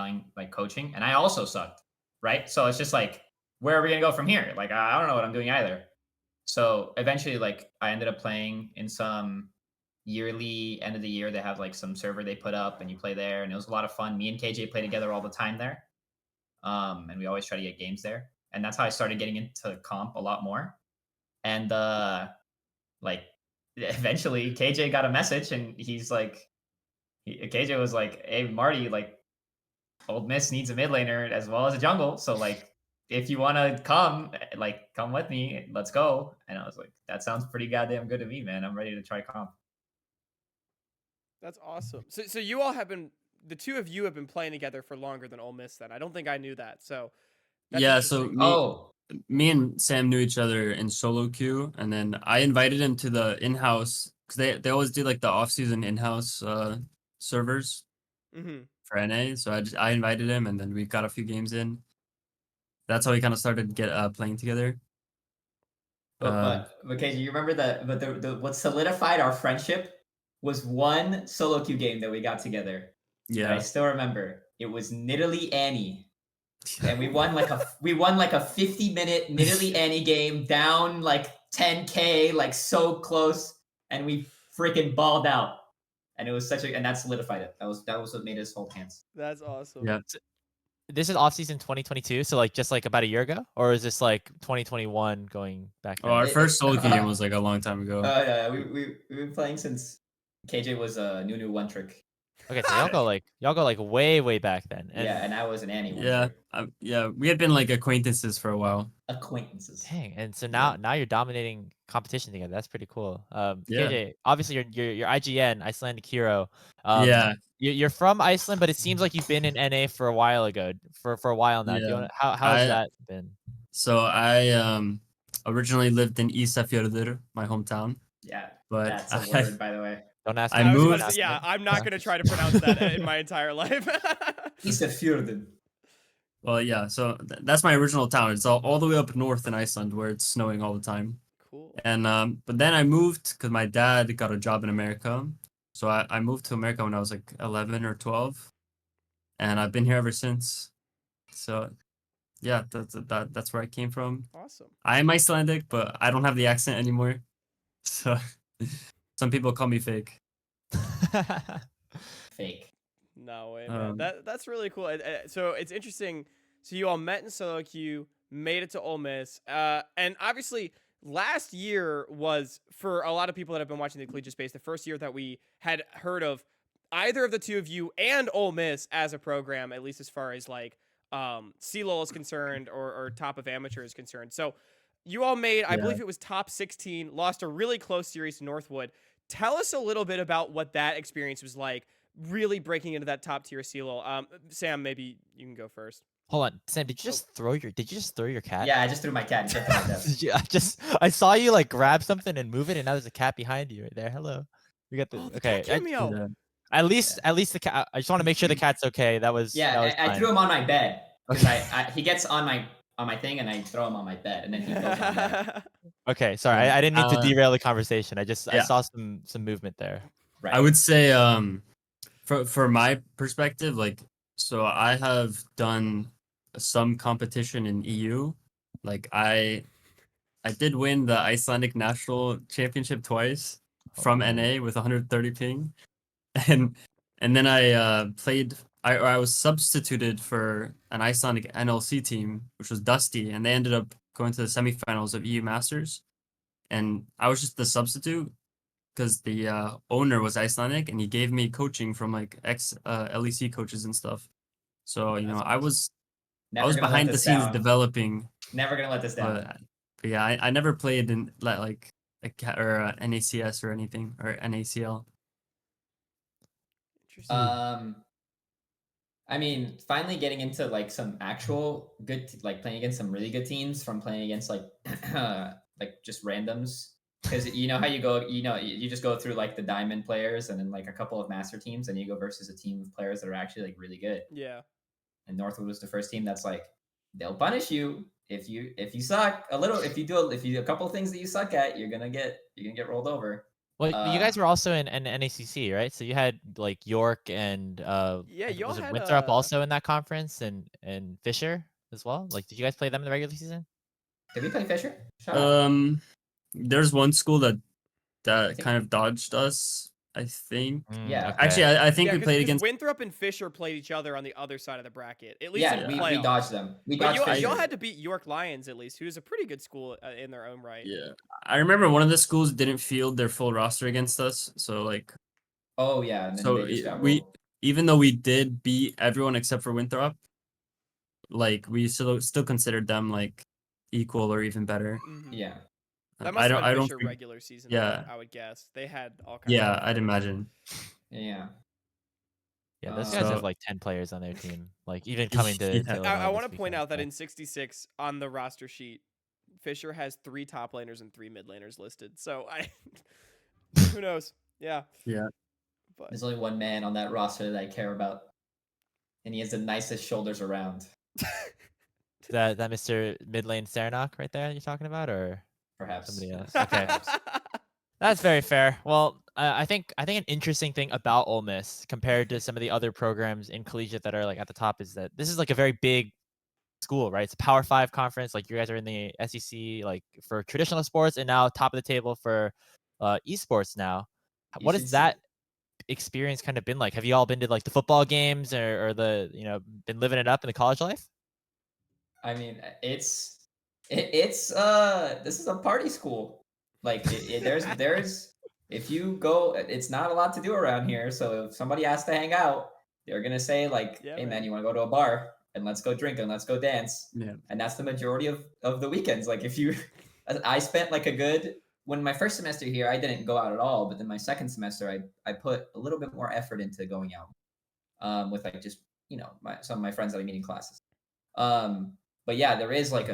coaching. And I also sucked, right? So it's just like, where are we gonna go from here? Like, I don't know what I'm doing either. So eventually, like, I ended up playing in some yearly end of the year. They have like some server they put up and you play there, and it was a lot of fun. Me and KJ play together all the time there. And we always try to get games there. And that's how I started getting into comp a lot more. And like eventually KJ got a message and he's like, KJ was like, hey Marty, like Old Miss needs a mid laner as well as a jungle. So like if you want to come, like, come with me, let's go. And I was like, that sounds pretty goddamn good to me, man. I'm ready to try comp. That's awesome. So you all have been, the two of you have been playing together for longer than Ole Miss. Then I don't think I knew that. So that's Yeah, so interesting. Oh, me and Sam knew each other in solo queue, and then I invited him to the in-house because they always do like the off-season in-house servers Mm-hmm. for NA. So I invited him, and then we got a few games in. That's how we kind of started playing together. but KJ, you remember the what solidified our friendship was one solo queue game that we got together. And I Yeah, still remember it was Nidalee Annie. And we won like a 50-minute Nidalee Annie game down like 10K, like so close, and we freaking balled out. And it was and that solidified it. That was what made us hold hands. That's awesome. yeah. This is off season 2022, so like just like about a year ago, or is this like 2021 going back? Oh, our then? first solo queue game was like a long time ago. Yeah, we've been playing since KJ was a new one trick. Okay, so y'all go like way back then. And Yeah, and I was an Annie one Yeah, trick. yeah. We had been like acquaintances for a while. Acquaintances. dang, and so now you're dominating competition together. That's pretty cool. Yeah. KJ, obviously you're IGN, Icelandic hero. Yeah, You're from Iceland, but it seems like you've been in NA for a while ago, for a while now. Do you Yeah. wanna, how has that been? So I originally lived in Ísafjörður, my hometown. Yeah, But that's a word, by the way. Don't ask. I me. was moved- about to say, yeah, I'm not going to try to pronounce that in my entire life. Ísafjörður. Well, yeah. So that's my original town. It's all the way up north in Iceland where it's snowing all the time. Cool. And but then I moved because my dad got a job in America. So I moved to America when I was like 11 or 12, and I've been here ever since. So yeah, that's where I came from. Awesome. I am Icelandic, but I don't have the accent anymore. So some people call me fake. Fake. No way, man. That's really cool. So it's interesting. So you all met in solo queue, made it to Ole Miss, and obviously last year was, for a lot of people that have been watching the collegiate space, the first year that we had heard of either of the two of you and Ole Miss as a program, at least as far as like CLOL is concerned or top of amateur is concerned. So you all made, I believe it was top 16, lost a really close series to Northwood. Tell us a little bit about what that experience was like, really breaking into that top tier CLOL. Sam, maybe you can go first. Hold on, Sam. Did you just throw your cat? Yeah, I just threw my cat. And my desk. Did you, I saw you like grab something and move it, and now there's a cat behind you right there. Hello. We got the okay. Cameo. At least the cat. I just want to make sure the cat's okay. That was Yeah, that was I fine. threw him on my bed because he gets on my thing and I throw him on my bed and then he goes on there. Okay, sorry. I didn't mean to derail the conversation. I Yeah. saw some movement there. Right. I would say for my perspective, like, so I have done some competition in EU. Like I did win the Icelandic national championship twice from NA with 130 ping, and then I played. I was substituted for an Icelandic NLC team, which was Dusty, and they ended up going to the semifinals of EU Masters, and I was just the substitute because the owner was Icelandic, and he gave me coaching from like ex LEC coaches and stuff. So you know, I was behind the scenes developing. Never gonna let this down. But yeah, I never played in like a NACS or anything or NACL. Interesting. I mean, finally getting into like some actual good, like playing against some really good teams from playing against like like just randoms. Because you know how you just go through like the diamond players and then like a couple of master teams, and you go versus a team of players that are actually like really good. Yeah. And Northwood was the first team that's like, they'll punish you if you suck a little. If you do a couple of things that you suck at, you're gonna get rolled over. Well, you guys were also in NACC, right? So you had like York and Yeah, y'all was it had Winthrop also in that conference, and Fisher as well. Like, did you guys play them in the regular season? Did we play Fisher? Shout out. There's one school that think- kind of dodged us, I think. Yeah. Okay. Actually, I think we 'cause played against. Winthrop and Fisher played each other on the other side of the bracket. At least Yeah, in we playoffs. dodged them. We But dodged Fisher. y'all had to beat York Lions at least, who's a pretty good school in their own right. Yeah, I remember one of the schools didn't field their full roster against us, so like, Oh yeah. And then so they just got we rolled. even though we did beat everyone except for Winthrop, like we still considered them like equal or even better. Mhm. Yeah. That must have I been don't Fisher think- regular season. yeah. I would guess they had all kinds. Yeah, of I'd imagine. Yeah. Yeah, those So- guys have like 10 players on their team. Like even coming to, Yeah. to Illinois I want this to point weekend, out that so. in 66 on the roster sheet, Fisher has 3 top laners and 3 mid laners listed. So who knows? Yeah. Yeah. But There's only one man on that roster that I care about, and he has the nicest shoulders around. That Mr. Mid Lane Serenok right there you're talking about, or Perhaps somebody else? yes, Okay. perhaps. That's very fair. Well, I think an interesting thing about Ole Miss compared to some of the other programs in collegiate that are like at the top is that this is like a very big school, right? It's a Power 5 conference. Like you guys are in the SEC, like for traditional sports, and now top of the table for esports now. You What should has see- that experience kind of been like? Have you all been to like the football games or the been living it up in the college life? I mean, it's this is a party school. Like there's if you go, it's not a lot to do around here. So if somebody has to hang out, they're gonna say like, Yeah, "Hey man, man. you want to go to a bar and let's go drink and let's go dance." Yeah. And that's the majority of the weekends. Like if you, I spent like a good when my first semester here, I didn't go out at all. But then my second semester, I put a little bit more effort into going out, with like just some of my friends that I meet in classes. But yeah, there is like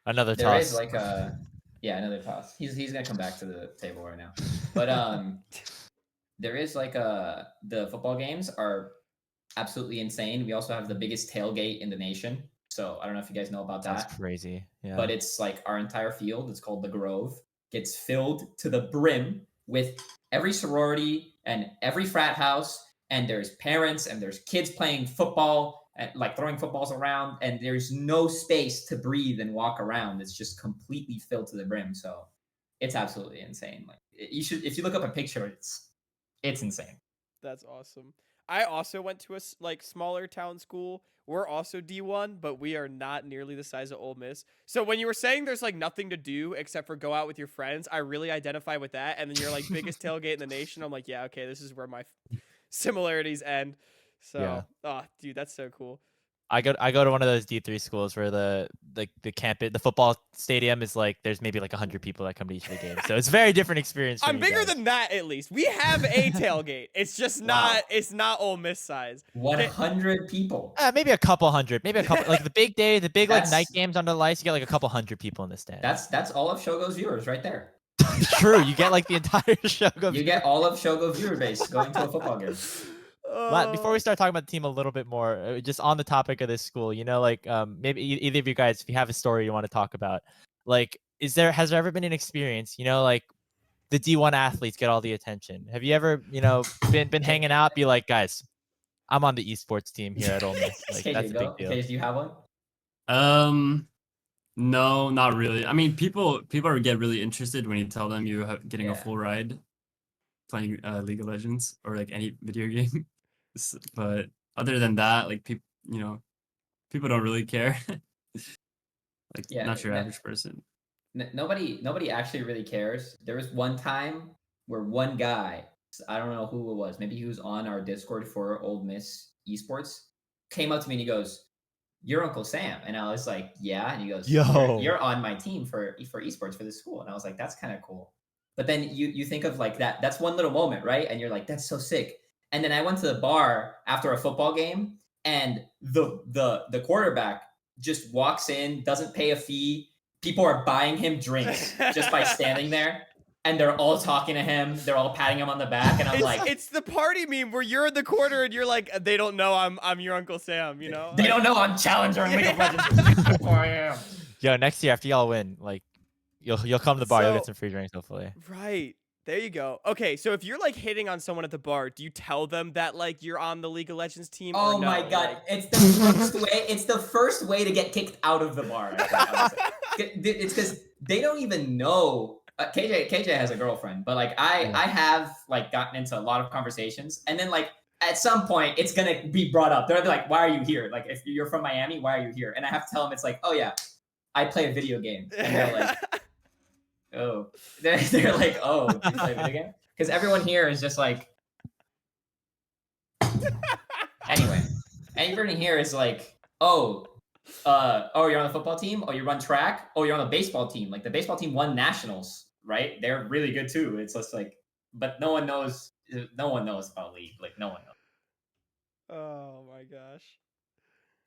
Another there toss. is like a another toss. He's gonna come back to the table right now. But there is like the football games are absolutely insane. We also have the biggest tailgate in the nation. So I don't know if you guys know about That's that. crazy. Yeah. But it's like our entire field, it's called the Grove, gets filled to the brim with every sorority and every frat house, and there's parents and there's kids playing football and like throwing footballs around, and there's no space to breathe and walk around. It's just completely filled to the brim. So it's absolutely insane. Like you should, if you look up a picture, it's insane. That's awesome. I also went to a smaller town school. We're also D1, but we are not nearly the size of Ole Miss. So when you were saying there's like nothing to do except for go out with your friends, I really identify with that. And then you're like biggest tailgate in the nation. I'm like, yeah, okay, this is where my similarities end. So, Yeah. oh, dude, that's so cool. I go to one of those D3 schools where the campus, the football stadium is like there's maybe like 100 people that come to each of the games. So it's a very different experience. I'm bigger than that at least. We have a tailgate. It's just Wow. it's not Ole Miss size. 100 people. Maybe a couple hundred, maybe a couple like the big day, the big like That's- night games under the lights. You get like a couple hundred people in the stand. That's all of Shogo's viewers right there. true. You get like the entire show. You get all of Shogo's viewer base going to a football game. Matt, before we start talking about the team a little bit more, just on the topic of this school, like maybe either of you guys, if you have a story you want to talk about, like, has there ever been an experience, like the D1 athletes get all the attention? Have you ever, been hanging out, be like, guys, I'm on the esports team here at Ole Miss. Like, KJ, that's a go. big deal. KJ, do you have one? No, not really. I mean, people get really interested when you tell them you have getting a Yeah. full ride playing League of Legends or like any video game. But other than that, like people don't really care. Like Yeah, not your that- average person. Nobody actually really cares. There was one time where one guy, I don't know who it was, maybe he was on our Discord for Ole Miss Esports, came up to me and he goes, "You're Uncle Sam," and I was like, "Yeah," and he goes, Yo. You're on my team for esports for this school," and I was like, "That's kind of cool." But then you think of like that's one little moment, right? And you're like, "That's so sick." And then I went to the bar after a football game, and the quarterback just walks in, doesn't pay a fee. People are buying him drinks just by standing there, and they're all talking to him. They're all patting him on the back, and I'm like, It's the party meme where you're in the corner and you're like, they don't know I'm your Uncle Sam, you know? they don't know I'm challenger in League of Yeah. Legends. That's who I am. Yo, next year after y'all win, like, you'll come to the bar, you'll get So- some free drinks, hopefully. Right. There you go. Okay, so if you're like hitting on someone at the bar, do you tell them that like you're on the League of Legends team? Oh or no? my god, Like- it's the first way. It's the first way to get kicked out of the bar. I think, honestly. It's because they don't even know. KJ has a girlfriend, but like I have like gotten into a lot of conversations, and then like at some point it's gonna be brought up. They're gonna be like, "Why are you here? Like if you're from Miami, why are you here?" And I have to tell them it's like, "Oh yeah, I play a video game," and they're like, "Oh," they're like, "Oh, you play a video game?" Because everyone here is just like. Anyway, everybody here is like, oh, you're on the football team. Oh, you run track. Oh, you're on the baseball team. Like the baseball team won nationals, right? They're really good too. It's just like, but no one knows. No one knows about league. Like no one knows. Oh my gosh.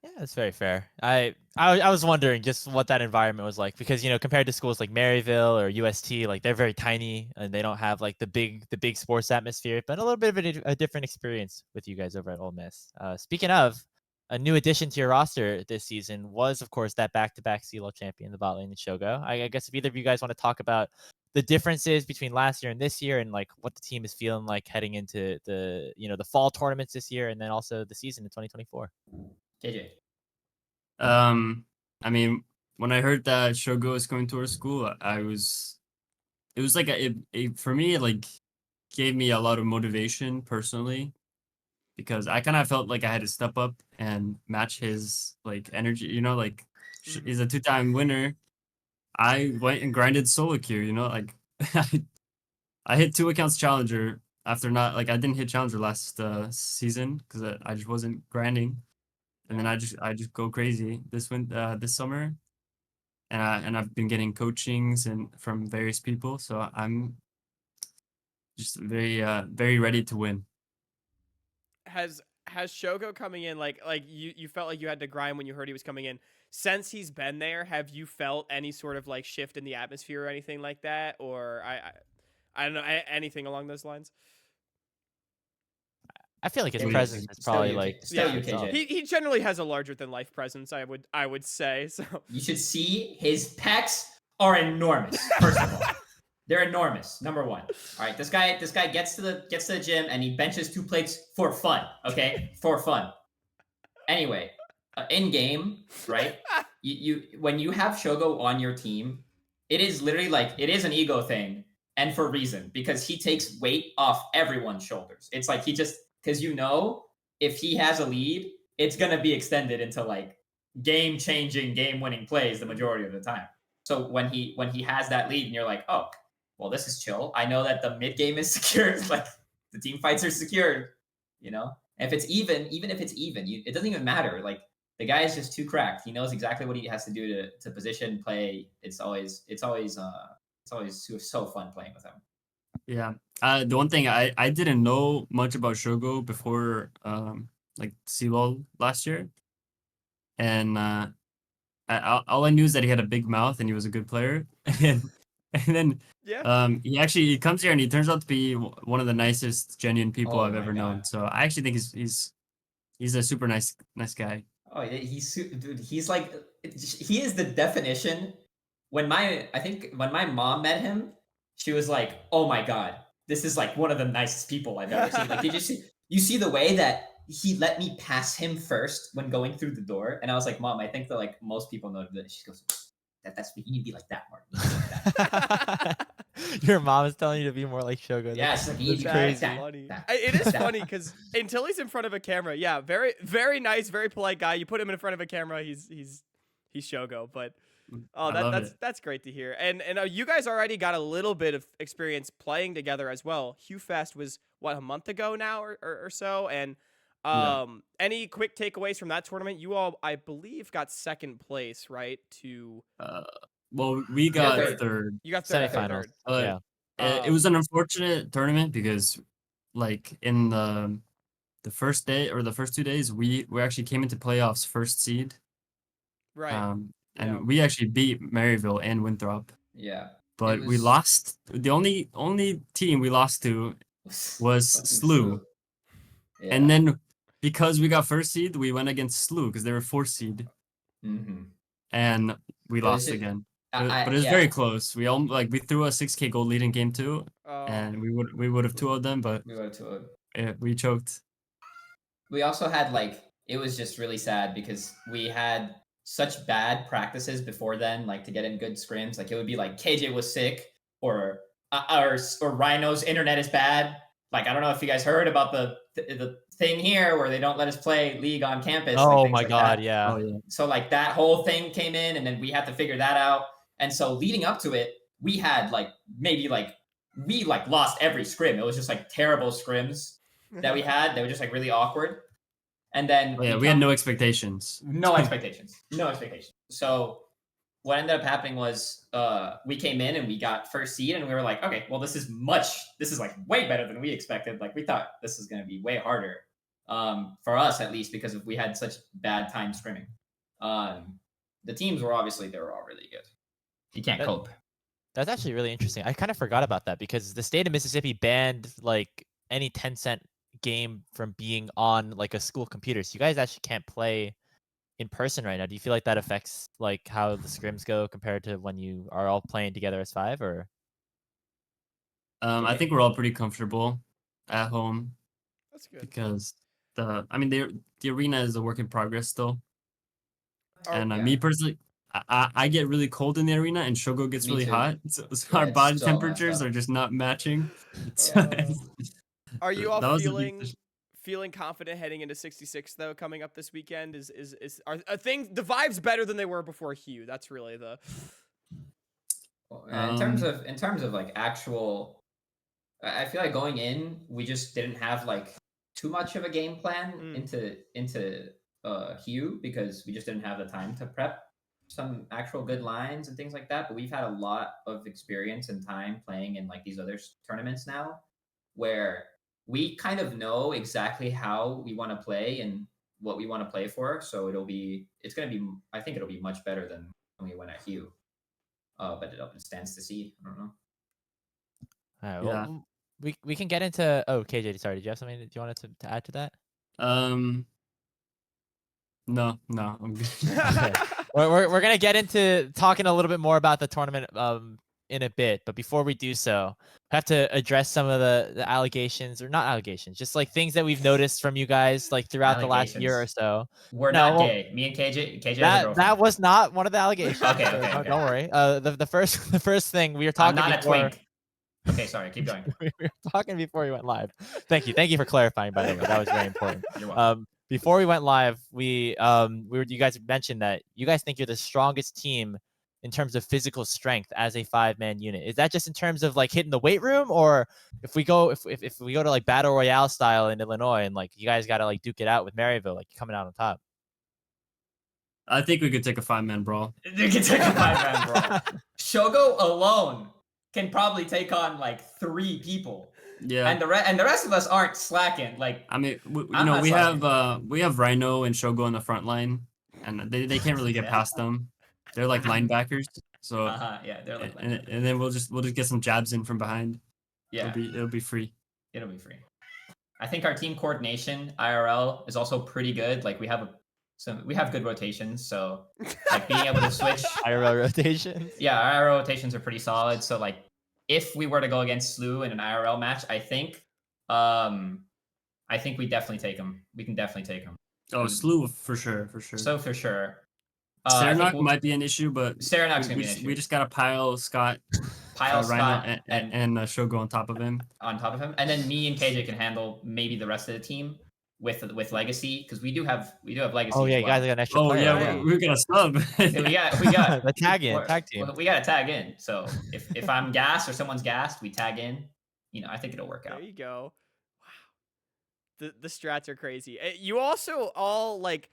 Yeah, that's very fair. I was wondering just what that environment was like because compared to schools like Maryville or UST, like they're very tiny and they don't have like the big sports atmosphere, but a little bit of a different experience with you guys over at Ole Miss. Speaking of, a new addition to your roster this season was, of course, that back-to-back CLOL champion, the bot lane, Shogo. I guess if either of you guys want to talk about the differences between last year and this year, and like what the team is feeling like heading into the fall tournaments this year, and then also the season in 2024. KJ. I mean, when I heard that Shogo was going to our school, it was like for me, it like gave me a lot of motivation personally, because I kind of felt like I had to step up and match his like energy. Like he's a 2-time winner. I went and grinded solo queue. Like I hit 2 accounts challenger after not like I didn't hit challenger last season because I just wasn't grinding. And then I just go crazy this summer, and I've been getting coachings and from various people, so I'm just very ready to win. Has Shogo coming in like you felt like you had to grind when you heard he was coming in? Since he's been there, have you felt any sort of like shift in the atmosphere or anything like that, or I don't know, anything along those lines? I feel like his Still presence is probably still you, Yeah. KJ. He generally has a larger than life presence, I would say. So You should see his pecs are enormous. First of all, they're enormous. Number one. All right, this guy gets to the gym and he benches 2 plates for fun. Okay, for fun. Anyway, in game, right? You when you have Shogo on your team, it is literally like it is an ego thing, and for a reason, because he takes weight off everyone's shoulders. It's like he just because if he has a lead, it's gonna be extended into like game-changing, game-winning plays the majority of the time. So when he has that lead, and you're like, oh, well, this is chill. I know that the mid game is secured. Like the team fights are secured. If it's even if it's even, it doesn't even matter. Like the guy is just too cracked. He knows exactly what he has to do to position play. It's always so fun playing with him. Yeah. The one thing I didn't know much about Shogo before like CLOL last year, and all I knew is that he had a big mouth and he was a good player, and then yeah. he comes here and he turns out to be one of the nicest, genuine people Oh I've my ever God. known. So I actually think he's a super nice guy. Oh, dude, he's like he is the definition. I think when my mom met him, she was like, "Oh my God, this is like one of the nicest people I've ever seen." Like, did you see the way that he let me pass him first when going through the door? And I was like, "Mom, I think that like most people know that." She goes, "That's you need to be like that, Mark. You need to be like that." Your mom is telling you to be more like Shogo. Yeah, it's like, you need to be That's like funny. that. It is funny because until he's in front of a camera, yeah, very very nice, very polite guy. You put him in front of a camera, he's Shogo. But that's great to hear. And you guys already got a little bit of experience playing together as well. Hugh Fest was what, a month ago now or so, and any quick takeaways from that tournament? You all, I believe, got second place, right? Well, we got third. third. You got third. Semifinals. Yeah. Yeah. It was an unfortunate tournament because, like, in the first day or the first 2 days, we actually came into playoffs first seed. Right. And we actually beat Maryville and Winthrop. Yeah. But we lost. The only team we lost to was SLU. Yeah. And then because we got first seed, we went against SLU because they were fourth seed. Mm-hmm. And we lost again. But it was very close. We threw a 6K gold lead in game 2, and we would have 2-0'd them, but we choked. We also had it was just really sad because we had such bad practices before then, like to get in good scrims. Like it would be like KJ was sick, or Rhino's internet is bad. Like I don't know if you guys heard about the thing here where they don't let us play League on campus. Oh my God, yeah. Oh yeah. So like that whole thing came in, and then we had to figure that out. And so leading up to it, we had we lost every scrim. It was just like terrible scrims that we had. They were just like really awkward. And then Oh, yeah, we had no expectations. no expectations. No expectations. So what ended up happening was we came in and we got first seed and we were like, okay, well, this is like way better than we expected. Like we thought this was going to be way harder for us, at least, because we had such bad time scrimming. The teams were they were all really good. You can't cope. That's actually really interesting. I kind of forgot about that because the state of Mississippi banned like any 10-cent game from being on like a school computer. So you guys actually can't play in person right now. Do you feel like that affects like how the scrims go compared to when you are all playing together as 5, or? I think we're all pretty comfortable at home That's good. because the arena is a work in progress still. Oh, And yeah. me personally, I get really cold in the arena, and Shogo gets Me really too. hot. So Yeah, our it's body so messed temperatures up. are just not matching. Are you all That was a big feeling confident heading into 66 though? Coming up this weekend are the vibes better than they were before Hugh? That's really the. In terms of like actual, I feel like going in, we just didn't have like too much of a game plan into Hugh, because we just didn't have the time to prep some actual good lines and things like that. But we've had a lot of experience and time playing in like these other tournaments now, where we kind of know exactly how we want to play and what we want to play for. So I think it'll be much better than when we went at Hugh. But it stands to see. I don't know. All right, Yeah. well, we can get into. Oh, KJ, sorry. Did you have something that you wanted to add to that? No, I'm good. Okay. We're gonna get into talking a little bit more about the tournament in a bit, but before we do so, I have to address some of the allegations, or not allegations, just like things that we've noticed from you guys like throughout the last year or so. We're No, not well, gay. Me and KJ has a girlfriend. that was not one of the allegations. Okay, so okay, don't worry. The first thing we were I'm talking not before. a twink. Okay, sorry. Keep going. We were talking before we went live. Thank you for clarifying. By the way, that was very important. You're welcome. Before we went live, you guys mentioned that you guys think you're the strongest team in terms of physical strength as a 5-man unit. Is that just in terms of like hitting the weight room, or if we go to like battle royale style in Illinois and like you guys got to like duke it out with Maryville, like coming out on top? I think we could take a 5-man brawl. You can take a 5-man brawl. Shogo alone can probably take on like 3 people. Yeah. And the rest of us aren't slacking. Like, I mean, we not have Rhino and Shogo on the front line, and they can't really get past them. They're like linebackers. So yeah, they're like linebackers. and then we'll just get some jabs in from behind. Yeah, it'll be free. It'll be free. I think our team coordination IRL is also pretty good. Like we have good rotations, so like being able to switch IRL rotations. Yeah, our IRL rotations are pretty solid. So like if we were to go against Slew in an IRL match, I think we definitely take him. We can definitely take him. Oh, Slew for sure. So for sure. Serenok might be an issue, but Serenok's gonna be an issue. We just gotta pile Scott, Rhino, and Shogo on top of him. And then me and KJ can handle maybe the rest of the team with Legacy, because we do have Legacy. Oh yeah, as you well. guys got an extra player. Yeah, we're gonna sub. we got the tag team. We got to tag in. So if I'm gassed or someone's gassed, we tag in. I think it'll work out. There you go. Wow. The strats are crazy. You also all like,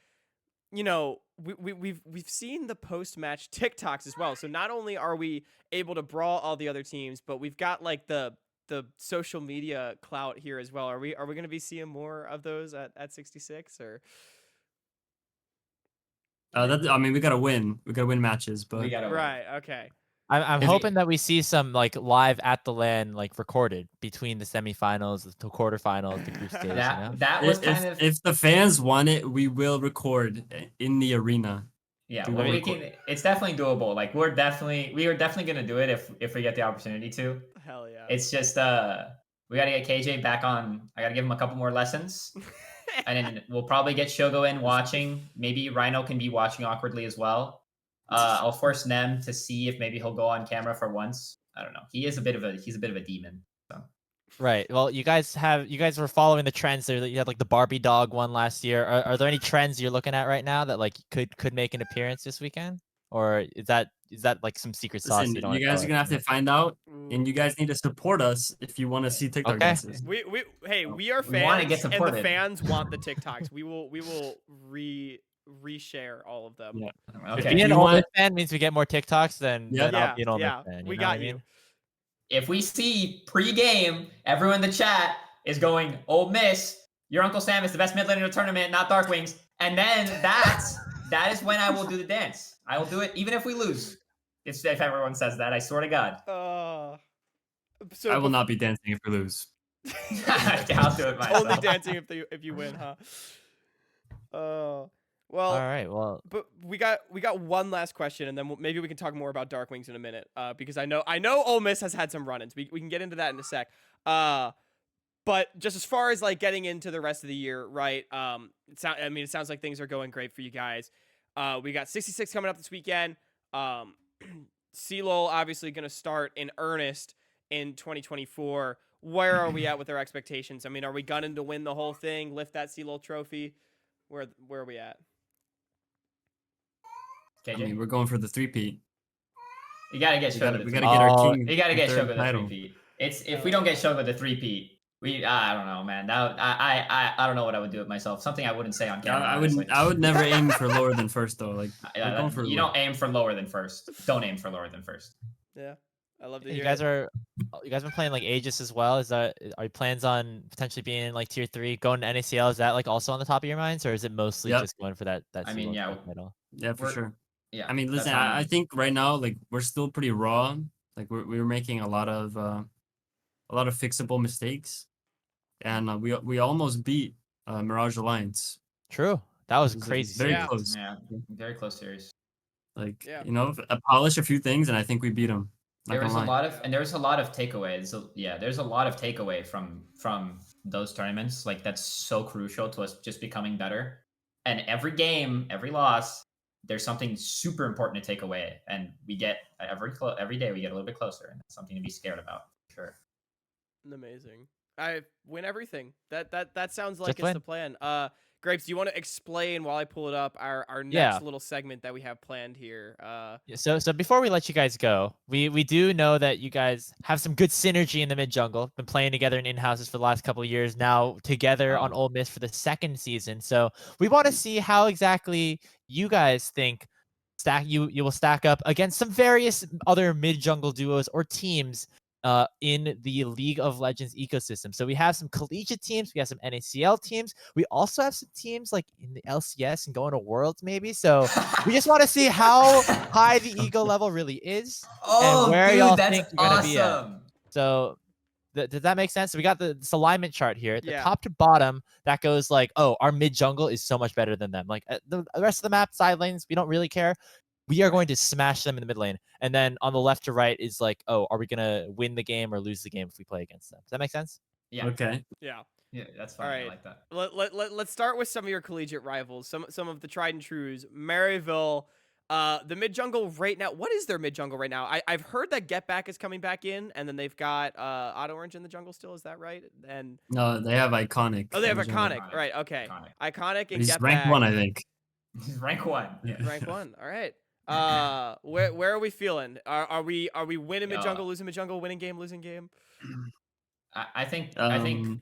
we've seen the post-match TikToks as well. So not only are we able to brawl all the other teams, but we've got like the social media clout here as well. Are we going to be seeing more of those at 66 or? We gotta win. We gotta win matches, but right. Okay. I'm hoping that we see some like live at the LAN like recorded between the semifinals, the quarterfinals, the group stage. That was if the fans want it, we will record in the arena. Yeah, it's definitely doable. Like we are definitely gonna do it if we get the opportunity to. Hell yeah. It's just we gotta get KJ back on. I gotta give him a couple more lessons. And then we'll probably get Shogo in watching. Maybe Rhino can be watching awkwardly as well. I'll force Nem to see if maybe he'll go on camera for once. I don't know. He's a bit of a demon. So. Right. Well, you guys were following the trends there. You had like the Barbie dog one last year. Are there any trends you're looking at right now that like could make an appearance this weekend? or is that like some secret sauce Listen, you don't you wanna guys tell are gonna have to us? find out, and you guys need to support us if you want to see TikTok Okay. dances. We we are We wanna fans, get and the supported. fans want the TikToks. We will reshare all of them. Yeah. If Okay. being If an you Ole want- Miss fan means we get more TikToks, then Yeah. I'll be an Ole Miss Yeah, fan. we know what got I you. mean? If we see pre-game, everyone in the chat is going, Ole Miss, your Uncle Sam is the best mid laner in the tournament, not Dark Wings. And then that is when I will do the dance. I will do it even if we lose. If everyone says that, I swear to God. So I will not be dancing if we lose. I'll do it myself. only dancing if you win, huh? Well, All right. Well, but we got one last question, and then maybe we can talk more about Dark Wings in a minute. Because I know Ole Miss has had some run-ins. We can get into that in a sec. But just as far as like getting into the rest of the year, right? It sounds like things are going great for you guys. We got 66 coming up this weekend. CLOL obviously going to start in earnest in 2024. Where are we at with our expectations? I mean, are we gunning to win the whole thing, lift that CLOL trophy? Where are we at? KJ, I mean, we're going for the 3-peat. you gotta get Shogo We the gotta 3-peat. get our Oh, king. You gotta get third Shogo the title. 3-peat. If we don't get Shogo the 3-peat, I don't know, man. I don't know what I would do with myself. Something I wouldn't say on camera. honestly. I would never aim for lower than first though. Like Yeah, we're going for you don't aim for lower than first. Don't aim for lower than first. Yeah, I love to you hear guys it. you guys been playing like Aegis as well? Are your plans on potentially being in like tier 3, going to NACL? Is that like also on the top of your minds, or is it mostly Yep. just going for that I mean, CLOL yeah. title? Yeah, for We're- sure. Yeah. I mean, that's listen, on I me. think right now, like we're still pretty raw. Like we're making a lot of fixable mistakes, and we almost beat Mirage Alliance. True. That was It was, like, crazy. very Yeah. close. Yeah, very close series. Like Yeah. polish a few things, and I think we beat them. There was a lot of takeaways. So, yeah, there's a lot of takeaway from those tournaments. Like that's so crucial to us just becoming better. And every game, every loss, there's something super important to take away, and we get every day we get a little bit closer, and that's something to be scared about. Sure. Amazing. I win everything. That sounds like Just it's win. the plan. Grapes, do you want to explain while I pull it up our next Yeah. little segment that we have planned here? Yeah, so before we let you guys go, we do know that you guys have some good synergy in the mid jungle. Been playing together in in-houses for the last couple of years now, together on Ole Miss for the second season. So we want to see how exactly you guys think you will stack up against some various other mid jungle duos or teams in the League of Legends ecosystem. So we have some collegiate teams, we have some NACL teams, we also have some teams like in the LCS and going to Worlds maybe. So we just want to see how high the ego level really is and where y'all think you're gonna be at. So does that make sense? So we got this alignment chart here. The Yeah. top to bottom, that goes like, oh, our mid jungle is so much better than them. Like the rest of the map, side lanes, we don't really care. We are going to smash them in the mid lane. And then on the left to right is like, oh, are we going to win the game or lose the game if we play against them? Does that make sense? Yeah. Okay. Yeah. Yeah, that's fine. All right. I like that. Let's start with some of your collegiate rivals. Some of the tried and trues. Maryville, the mid jungle right now. What is their mid jungle right now? I've heard that Get Back is coming back in, and then they've got Auto Orange in the jungle still. Is that right? And No, they have Iconic. oh, they have in the jungle. Iconic. Right. Okay. Iconic. Iconic and He's Get rank Back. 1, I think. Rank 1. Yeah. Rank 1. All right. Where are we feeling? Are we winning mid jungle, losing mid jungle, winning game, losing game? I think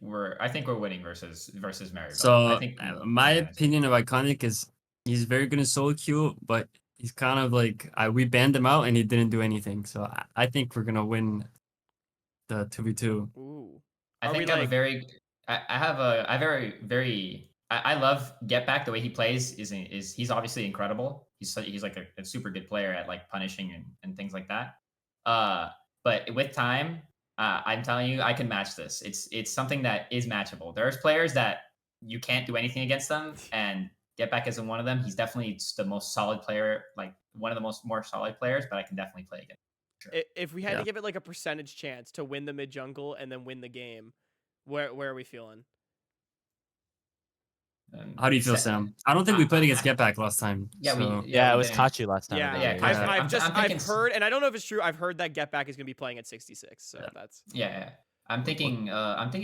we're winning versus Maryville. So I think my opinion of Iconic is he's very good in solo queue, but he's kind of like we banned him out and he didn't do anything. So I think we're gonna win the 2v2. Ooh. I Are think we I have like- a very I love Get Back. The way he plays is he's obviously incredible. He's like a super good player at like punishing and things like that. But with time, I'm telling you, I can match this. It's something that is matchable. There's players that you can't do anything against them, and Get Back isn't one of them. He's definitely the most solid player, like one of the more solid players. But I can definitely play against him. If we had to Yeah. give it like a percentage chance to win the mid jungle and then win the game, where are we feeling? How do you feel, Sam? I don't think we played against Get Back last time. Yeah, so- Yeah, it we was didn't. Kachu last time. Yeah, I yeah, believe. I've, Yeah. I've thinking- heard, and I don't know if it's true. I've heard that Get Back is going to be playing at 66. So Yeah. that's Yeah. I'm thinking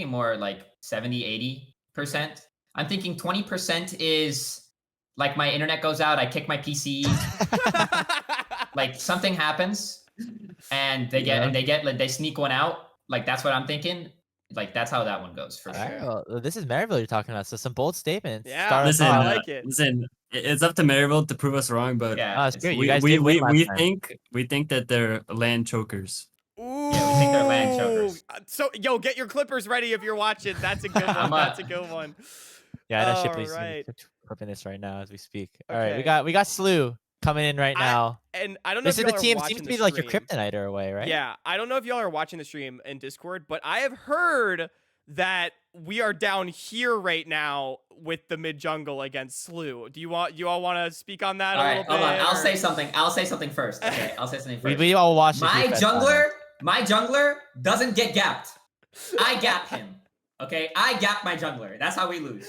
more like 70-80%. I'm thinking 20% is like my internet goes out, I kick my PC. like something happens, and they sneak one out. Like that's what I'm thinking. Like that's how that one goes for All sure. right, well, this is Maryville you're talking about, so some bold statements. Yeah. Start us I off. like it. Listen, it's up to Maryville to prove us wrong, but Yeah, Oh, it's- screw it. You we guys we did win we, last we time. think that they're land chokers. Ooh. Yeah, we think they're land chokers. So, yo, get your clippers ready if you're watching. That's a good one. I'm That's a good one. Yeah, I know All Shipley's right. clipping this right now as we speak. All right, Okay. we got Slew coming in right now. And I don't know This if is y'all the are team watching seems to the be like your stream. kryptonite or away, right? Yeah, I don't know if y'all are watching the stream in Discord, but I have heard that we are down here right now with the mid jungle against Slew. Do you all want to speak on that All a right, little hold on. bit? I'll or- say something. I'll say something first. Okay, I'll say something first. We all watched My the defense my jungler doesn't get gapped. I gap him. Okay, I gap my jungler. That's how we lose.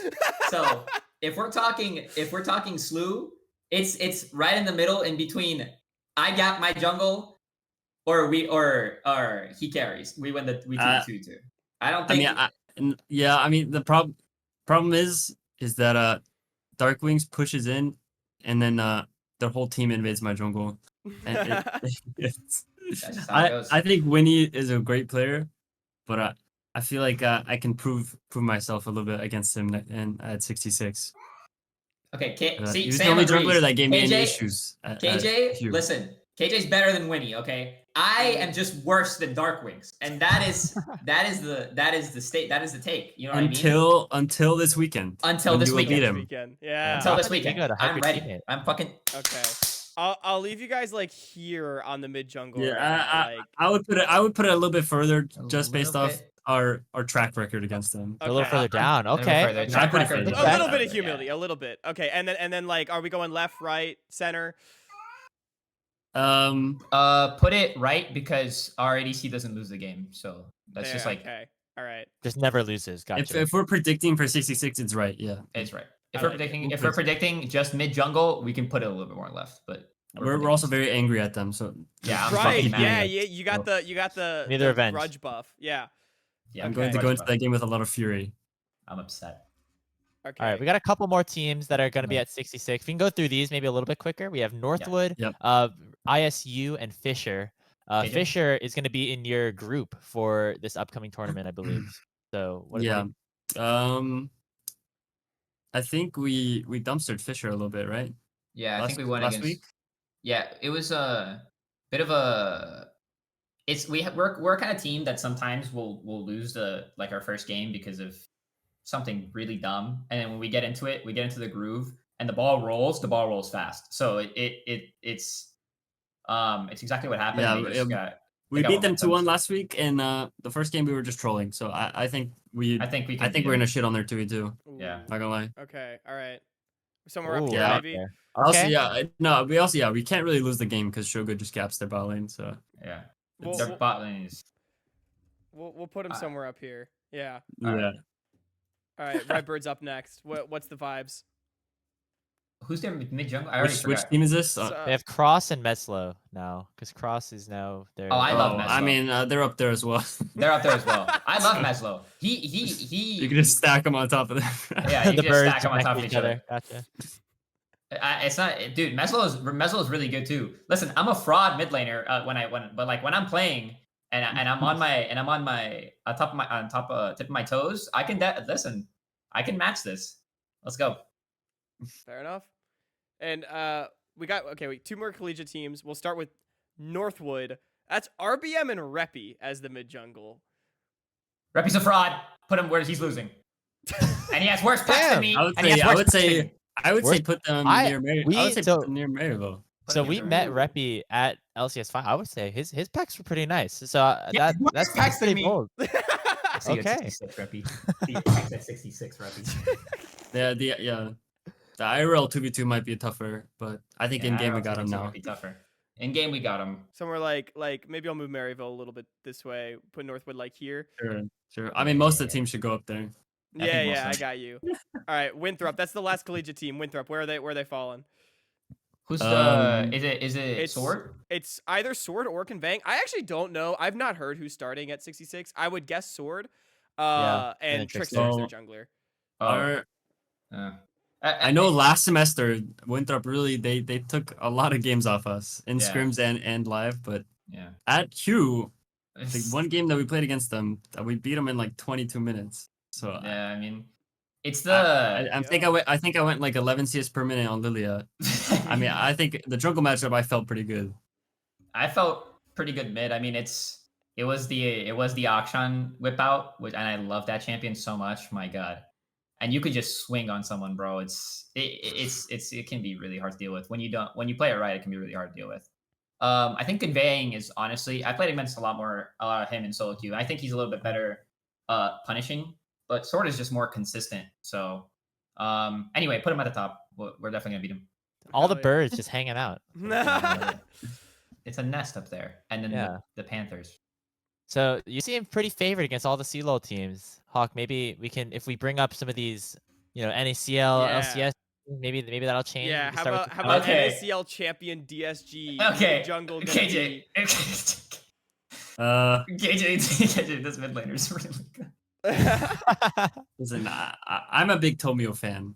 So if we're talking slew, it's right in the middle in between. I gap my jungle, or he carries. We win the 2-2. I don't think. I mean the problem is that Darkwings pushes in, and then their whole team invades my jungle. And it's, That's just how it goes. I think Winnie is a great player, but I feel like I can prove myself a little bit against him and at 66. Okay, see, He was Sam the only agrees. jungler that gave me any KJ, issues. KJ, listen, KJ's better than Winnie. Okay, I am just worse than Darkwings, and that is the take. You know what I mean? Until this weekend. Until when this you will beat weekend. him. Weekend. Yeah. Until this You weekend. gotta hype I'm your ready. teammate. I'm fucking. Okay. I'll leave you guys like here on the mid jungle. Yeah, I would put it a little bit further, A just based little off bit. our track record against them. A little Okay. further down. A little Okay. further. Yeah, Track I put it record. further. A little bit of Yeah. humility, a little bit. Okay, and then like, are we going left, right, center? Put it right because our ADC doesn't lose the game, so that's There, just like okay. All right. Just never loses. Gotcha. If we're predicting for 66, it's right. Yeah, it's right. If I we're like it. predicting, if we're predicting just mid jungle, we can put it a little bit more left, but we're also very angry at them. So Yeah, I'm Right. fucking mad. Yeah. You got the Need the revenge. grudge buff. Yeah. Yeah, I'm going to Okay. go into that game with a lot of fury. I'm upset. Okay. All right, we got a couple more teams that are going to be at 66. We can go through these maybe a little bit quicker. We have Northwood, Yep. ISU, and Fisher. KJ? Fisher is going to be in your group for this upcoming tournament, I believe. So what? Yeah. I think we dumpstered Fisher a little bit, right? Yeah, I Last- think we won last against. week? Yeah, it was a bit of a. We're kind of team that sometimes we'll lose our first game because of something really dumb, and then when we get into it, we get into the groove, and the ball rolls fast. So it's exactly what happened. Yeah, They just got. We got beat them momentum. 2-1 last week, and the first game we were just trolling. So I think I think we. Can beat we're them. gonna shit on their 2v2. Ooh. Yeah. Not gonna lie. Okay. All right. Somewhere up Ooh, here, yeah. maybe. okay. Also, Okay. we can't really lose the game because Shogo just caps their bot lane. So Yeah. We'll- Their we'll- bot lane is. We'll put him somewhere up here. Yeah. All right. yeah. All right. Redbird's up next. What's the vibes? Who's their mid jungle? I already Which forgot. team is this? So- They have Cross and Meslo now, because Cross is now there. Oh, I love Meslo. I mean, they're up there as well. They're up there as well. I love Meslo. You He. can just stack them on top of them. Yeah, you the just birds stack them on next top to of each other. Gotcha. It's not, dude. Meslo is really good too. Listen, I'm a fraud mid laner when I'm playing and I'm on my tip of my toes. I can listen. I can match this. Let's go. Fair enough. And we got two more collegiate teams. We'll start with Northwood. That's RBM and Reppy as the mid jungle. Reppy's a fraud. Put him where he's losing, and he has worse packs than Damn. me. I would and he has say, worse packs than me. I would say put them near Mary. I would say put them near Maryville. So we met Reppy at LCS5. I would say his packs were pretty nice. So Yeah, that's packs than pretty me. bold. See you at Okay. 66, Reppy. See you at 66, Reppy. The IRL 2v2 might be tougher, but I think in game we got him now. Might be tougher. In game we got him. Somewhere like maybe I'll move Maryville a little bit this way. Put Northwood like here. Sure. I mean, most of the teams should go up there. I think Yeah, I most of got you. All right, Winthrop. That's the last collegiate team. Winthrop. Where are they falling? Who's the? Is it It's Sword? It's either Sword or Conveying. I actually don't know. I've not heard who's starting at 66. I would guess Sword. Yeah, And and Trickster is their Trickster. jungler. Oh, Our uh, I know last semester Winthrop really they took a lot of games off us in Yeah. scrims and live, but Yeah. at Q, the one game that we played against them, we beat them in like 22 minutes. So Yeah, I mean, it's I think I went like 11 CS per minute on Lilia. I mean, I think the jungle matchup I felt pretty good. I felt pretty good mid. I mean, it was the Akshan whip out, and I love that champion so much. My God, and you could just swing on someone, bro. It can be really hard to deal with when you play it right. It can be really hard to deal with. I think conveying is honestly, I played against a lot of him in solo queue. I think he's a little bit better punishing, but Sword is just more consistent. So anyway, put him at the top. We're definitely gonna beat him. All the birds just hanging out. It's a nest up there, and then the Panthers. So you seem pretty favored against all the CLOL teams. Hawk, maybe we can, if we bring up some of these, NACL, LCS, maybe that'll change. Yeah, We how start about with the NACL champion DSG? Okay, Jungle KJ. KJ, this mid laner is really good. Listen, I'm a big Tomio fan.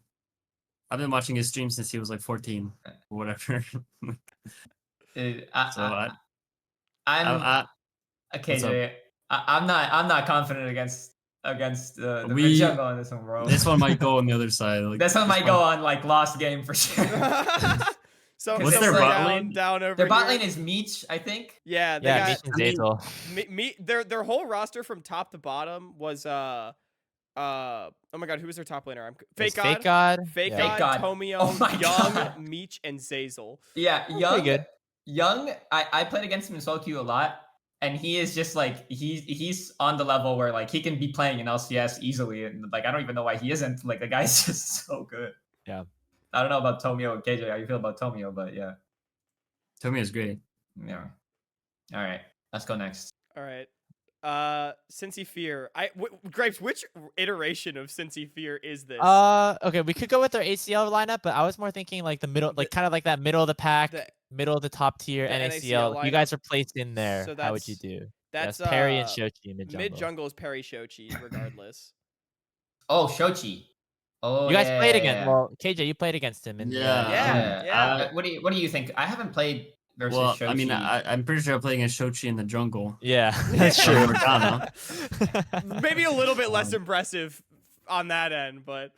I've been watching his stream since he was like 14 or whatever. KJ. I'm not confident against the mid jungle on this one, bro. This one might go on the other side. Like, this one might go on like lost game for sure. So what's their bot lane? Down over their bot here. lane is Meech, I think. Yeah, they Meech got and Zazel. their whole roster from top to bottom was oh my God, who was their top laner? Fake God, Tomio, Oh my Young, God. Meech, and Zazel. Yeah, good. Young. I played against him in solo queue a lot, and he is just like he's on the level where like he can be playing in LCS easily, and like I don't even know why he isn't. Like the guy's just so good. Yeah. I don't know about Tomio and KJ, how you feel about Tomio, but yeah. Tomio is great. Yeah. All right, let's go next. All right. Cincy Fear. Grapes, which iteration of Cincy Fear is this? Okay, we could go with their ACL lineup, but I was more thinking like the middle, like kind of like that middle of the pack, middle of the top tier the NACL. NACL You guys are placed in there. So How would you do? That's Perry and Shochi mid jungle. Mid jungle is Perry Shochi, regardless. Oh, Shochi. Oh, you guys played against. Well, KJ, you played against him. Yeah. What do you think? I haven't played versus Shochi. I mean, I'm pretty sure I played against Shochi in the jungle. Yeah, that's true. Maybe a little bit less impressive on that end, but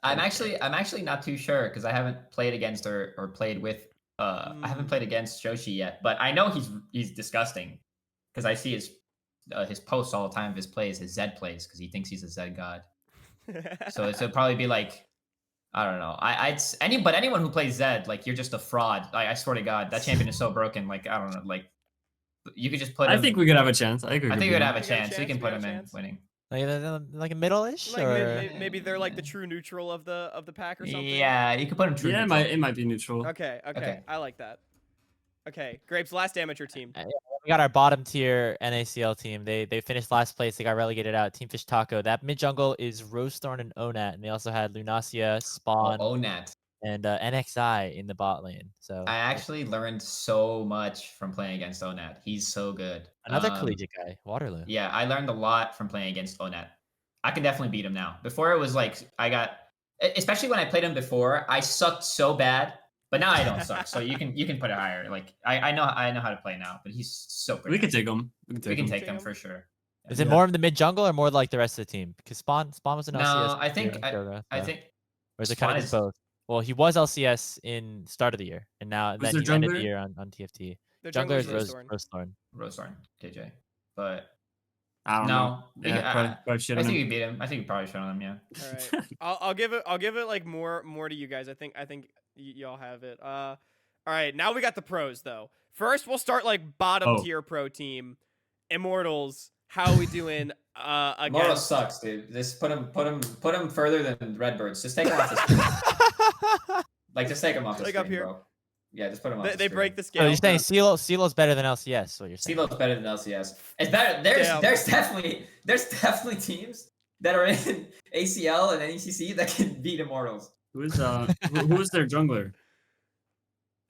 I'm actually not too sure because I haven't played against or played with. I haven't played against Shochi yet, but I know he's disgusting because I see his posts all the time of his plays, his Zed plays, because he thinks he's a Zed god. So it'll probably be like, I don't know. But anyone who plays Zed, like you're just a fraud. I swear to God, that champion is so broken. Like I don't know. Like you could just put. I think we could have a chance. I think we could have a chance. We can put him in winning. Like a middle-ish, or maybe they're like the true neutral of the pack or something. Yeah, you could put him true. Yeah, it might be neutral. Okay, I like that. Okay, Grapes, last amateur team. We got our bottom tier NACL team. They finished last place. They got relegated out. Team Fish Taco. That mid jungle is Rosethorn and Onat, and they also had Lunacia, Spawn, Onat, and NXI in the bot lane. So I actually learned so much from playing against Onat. He's so good. Another collegiate guy, Waterloo. Yeah, I learned a lot from playing against Onat. I can definitely beat him now. Before it was like especially when I played him before, I sucked so bad. But now I don't suck, so you can put it higher. Like I know how to play now, but he's so good. We can take him. We can take them for sure. Is it more of the mid jungle or more like the rest of the team? Because Spawn was an LCS. No, I think. Or is it kind of both? Well, he was LCS in start of the year, and now then he ended the year on TFT. Their Jungler is Rosethorn. Rosethorn, KJ. But I don't know. Yeah, I think you beat him. I think you probably should on him. Yeah. All right. I'll give it like more to you guys. I think y'all have it. All right. Now we got the pros though. First, we'll start like bottom tier pro team. Immortals. How are we doing? Immortals sucks, dude. Just put him further than Redbirds. Just take him off the screen. Just take him off the screen, up here. bro. Yeah, just put him off. They break the scale. Oh, you're saying CLO's better than LCS? What you're saying? CLO's better than LCS. It's better. There's definitely teams that are in ACL and NECC that can beat Immortals. Who's their jungler?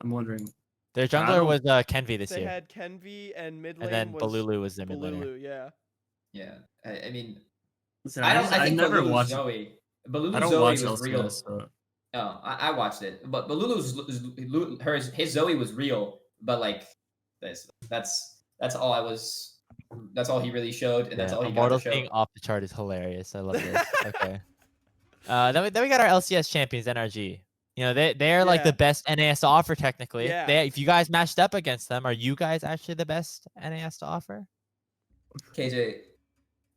I'm wondering. Their jungler was Kenvi this year. They had Kenvi and mid lane. And then Balulu was their mid laner. Balulu, yeah. Yeah, I mean, Listen, I think never Balulu's watched Zoe. Balulu's I don't Zoe watch was LCS, real. so. Oh, I watched it, but his Zoe was real, but like that's all I was. That's all he really showed, and that's all he got to Immortals show. being off the chart is hilarious. I love this. Okay. Then we got our LCS champions, NRG. You know, they're like the best NAS to offer technically. Yeah. If you guys matched up against them, are you guys actually the best NAS to offer? KJ,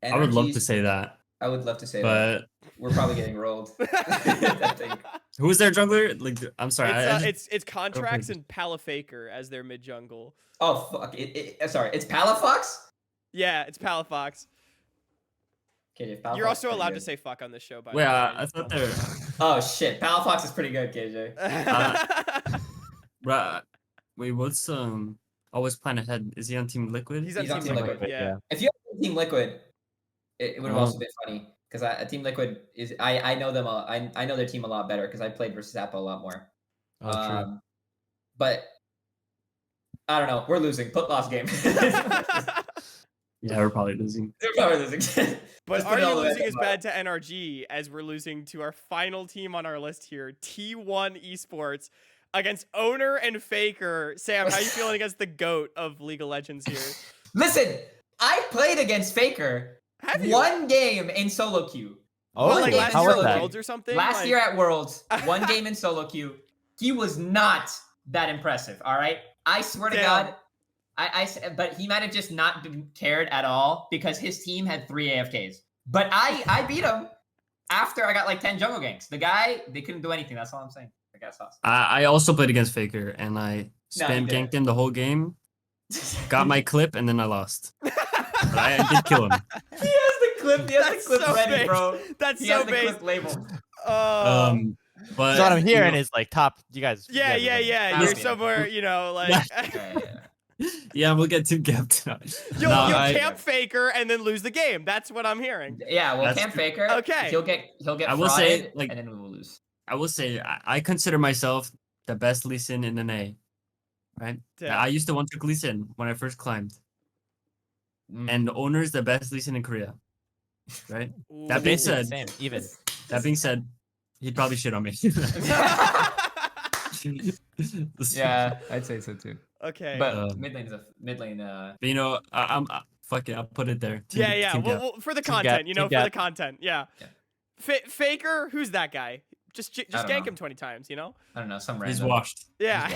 I would love to energies- say that, I would love to say but that. We're probably getting rolled. I think. who's their jungler? Like, I'm sorry. It's Contracts and Palafaker as their mid jungle. Oh fuck! Sorry, it's Palafox. Yeah, it's Palafox. KJ, You're Palafox also is pretty allowed good. to say fuck on this show, by Wait, the way. I thought they're. Oh shit, Palafox is pretty good, KJ. Bruh, wait, what's always plan ahead? Is he on Team Liquid? He's on He's on Team Team Liquid, Liquid, yeah. If you have Team Liquid, it would have also been funny because Team Liquid is I know them I know their team a lot better because I played versus Apple a lot more. Oh, true. But I don't know. We're losing. Put lost game. Yeah, we're probably losing. They're probably losing. But Just put it are all you the way losing at as the bad to NRG as we're losing to our final team on our list here, T1 Esports, against Owner and Faker. Sam, how you feeling against the GOAT of League of Legends here? Listen, I played against Faker Have you? one game in solo queue. Oh, What, like game last in year solo at queue. Worlds or something? Last Like- year at Worlds, one game in solo queue. He was not that impressive. All right, I swear to Damn. God. But he might have just not cared at all because his team had 3 AFKs. But I beat him after I got like 10 jungle ganks. The guy, they couldn't do anything. That's all I'm saying. The guy's awesome. I also played against Faker and I No, you spam didn't. ganked him the whole game. Got my clip and then I lost. But I did kill him. He has the clip. He has That's the clip so ready, based. bro. That's He so has the based. clip labeled. But So what I'm hearing you know, is like top. You guys. you Yeah, guys are yeah, winning. yeah. That You're was me. somewhere, you know, like yeah, we'll get too gapped. you'll No, camp Faker and then lose the game. That's what I'm hearing. Yeah, well, That's Cam true. Faker. Okay. He'll get I will say, frauded, like- and then we will lose. I will say I consider myself the best Lee Sin in NA. Right? Yeah. I used to want to Lee Sin when I first climbed. Mm. And the owner's the best Lee Sin in Korea. Right? Ooh. That being Basically the said, same, even. That being said, he'd probably shit on me. Yeah, I'd say so too. Okay. But mid lane is mid lane. But, you know, fuck it, I'll put it there. yeah, yeah. Team Gap. Well, for the Team content, Gap, you know, Team for the Gap. content. Yeah. Yeah. Faker, who's that guy? Just don't gank know. him 20 times, you know? I don't know, some He's random. washed. Yeah.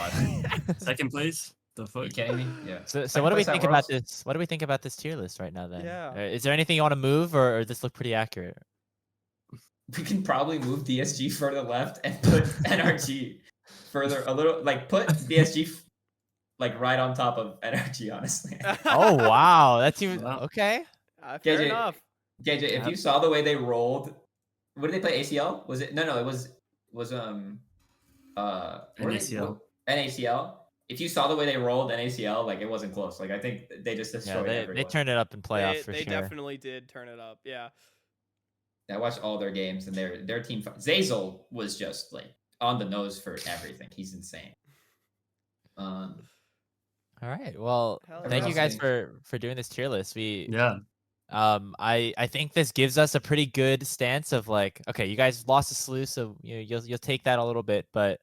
Second place. The Are fuck. you kidding me? Yeah. So Second what do we place at think about Worlds? this? What do we think about this tier list right now? Then, Yeah. Is there anything you want to move, or does this look pretty accurate? We can probably move DSG further left and put NRG further a little, like put DSG like right on top of NRG. Honestly, Oh wow, that's even Wow. okay. Fair JJ, enough. KJ, if you saw the way they rolled, what did they play? ACL? Was it? No, it was what did they- NACL. NACL. If you saw the way they rolled NACL, like it wasn't close. Like I think they just Yeah, destroyed they everyone. turned it up in playoffs for They sure. definitely did turn it up. Yeah. I watched all their games and their team. Zazel was just like on the nose for everything. He's insane. All right. Well, Hell thank yeah. you guys Awesome. for doing this tier list. Yeah. I think this gives us a pretty good stance of like, okay, you guys lost a slew, so you know, you'll take that a little bit, but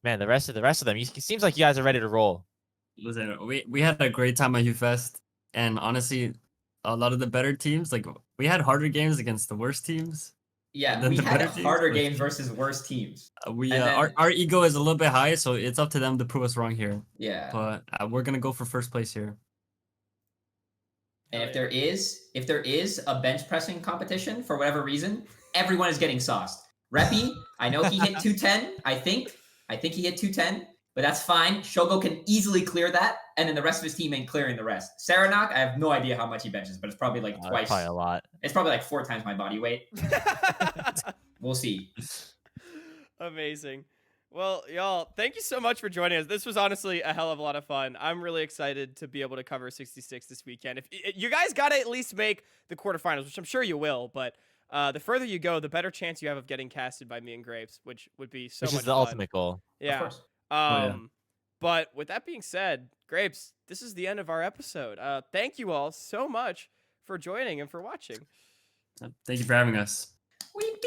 man, the rest of them, it seems like you guys are ready to roll. Listen, we had a great time at UFest, and honestly, a lot of the better teams, like we had harder games against the worst teams. Yeah, Then we the had better teams harder were- games versus worse teams. We And then- our ego is a little bit high, so it's up to them to prove us wrong here. Yeah. But we're gonna go for first place here. And Hell if there is a bench pressing competition for whatever reason, everyone is getting sauced. Reppy, I know he hit 210. I think he hit 210, but that's fine. Shogo can easily clear that, and then the rest of his team ain't clearing the rest. Saranok, I have no idea how much he benches, but it's probably like twice. Probably a lot. It's probably like 4 times my body weight. We'll see. Amazing. Well, y'all, thank you so much for joining us. This was honestly a hell of a lot of fun. I'm really excited to be able to cover 66 this weekend. If you guys got to at least make the quarterfinals, which I'm sure you will, but the further you go, the better chance you have of getting casted by me and Grapes, which would be so Which much is the fun. ultimate goal. Yeah. Of course. yeah. But with that being said, Grapes, this is the end of our episode. Thank you all so much for joining and for watching. Thank you for having us. Weepy.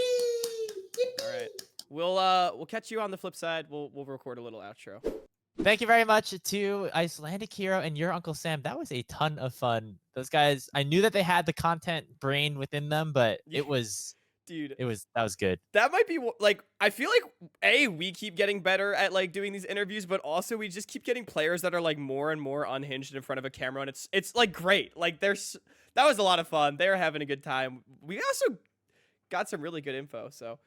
All right. We'll catch you on the flip side. We'll record a little outro. Thank you very much to IcelandichHero and UrUncleSam. That was a ton of fun. Those guys, I knew that they had the content brain within them, but that was good. That might be like, I feel like we keep getting better at like doing these interviews, but also we just keep getting players that are like more and more unhinged in front of a camera, and it's like great. Like that was a lot of fun. They were having a good time. We also got some really good info. So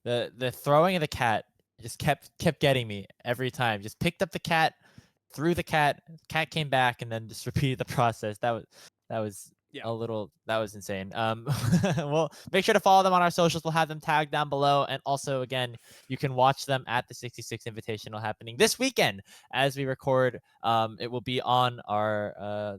the throwing of the cat just kept getting me every time. Just picked up the cat, threw the cat came back, and then just repeated the process. That was that was insane. Well, make sure to follow them on our socials. We'll have them tagged down below. And also, again, you can watch them at the 66 Invitational happening this weekend as we record. It will be on our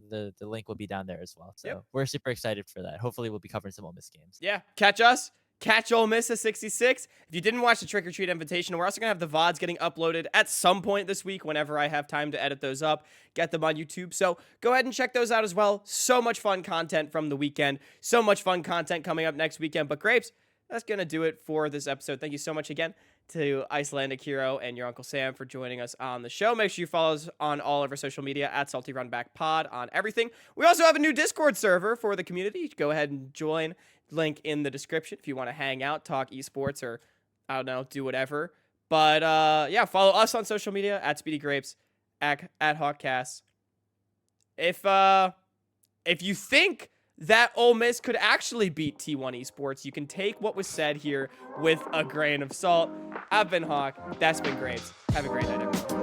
the link will be down there as well. So we're super excited for that. Hopefully we'll be covering some Ole Miss games. Yeah, catch Ole Miss at 66. If you didn't watch the Trick or Treat Invitational, we're also going to have the VODs getting uploaded at some point this week whenever I have time to edit those up, get them on YouTube. So go ahead and check those out as well. So much fun content from the weekend. So much fun content coming up next weekend. But Grapes, that's going to do it for this episode. Thank you so much again to IcelandichHero and UrUncleSam for joining us on the show. Make sure you follow us on all of our social media at Salty Runback Pod on everything. We also have a new Discord server for the community. Go ahead and join. Link in the description if you want to hang out, talk esports, or I don't know, do whatever. But yeah, follow us on social media at SpeedyGrapes, at Hawkcast. If you think that Ole Miss could actually beat T1 Esports, you can take what was said here with a grain of salt. I've been Hawk. That's been Grapes. Have a great night, everyone.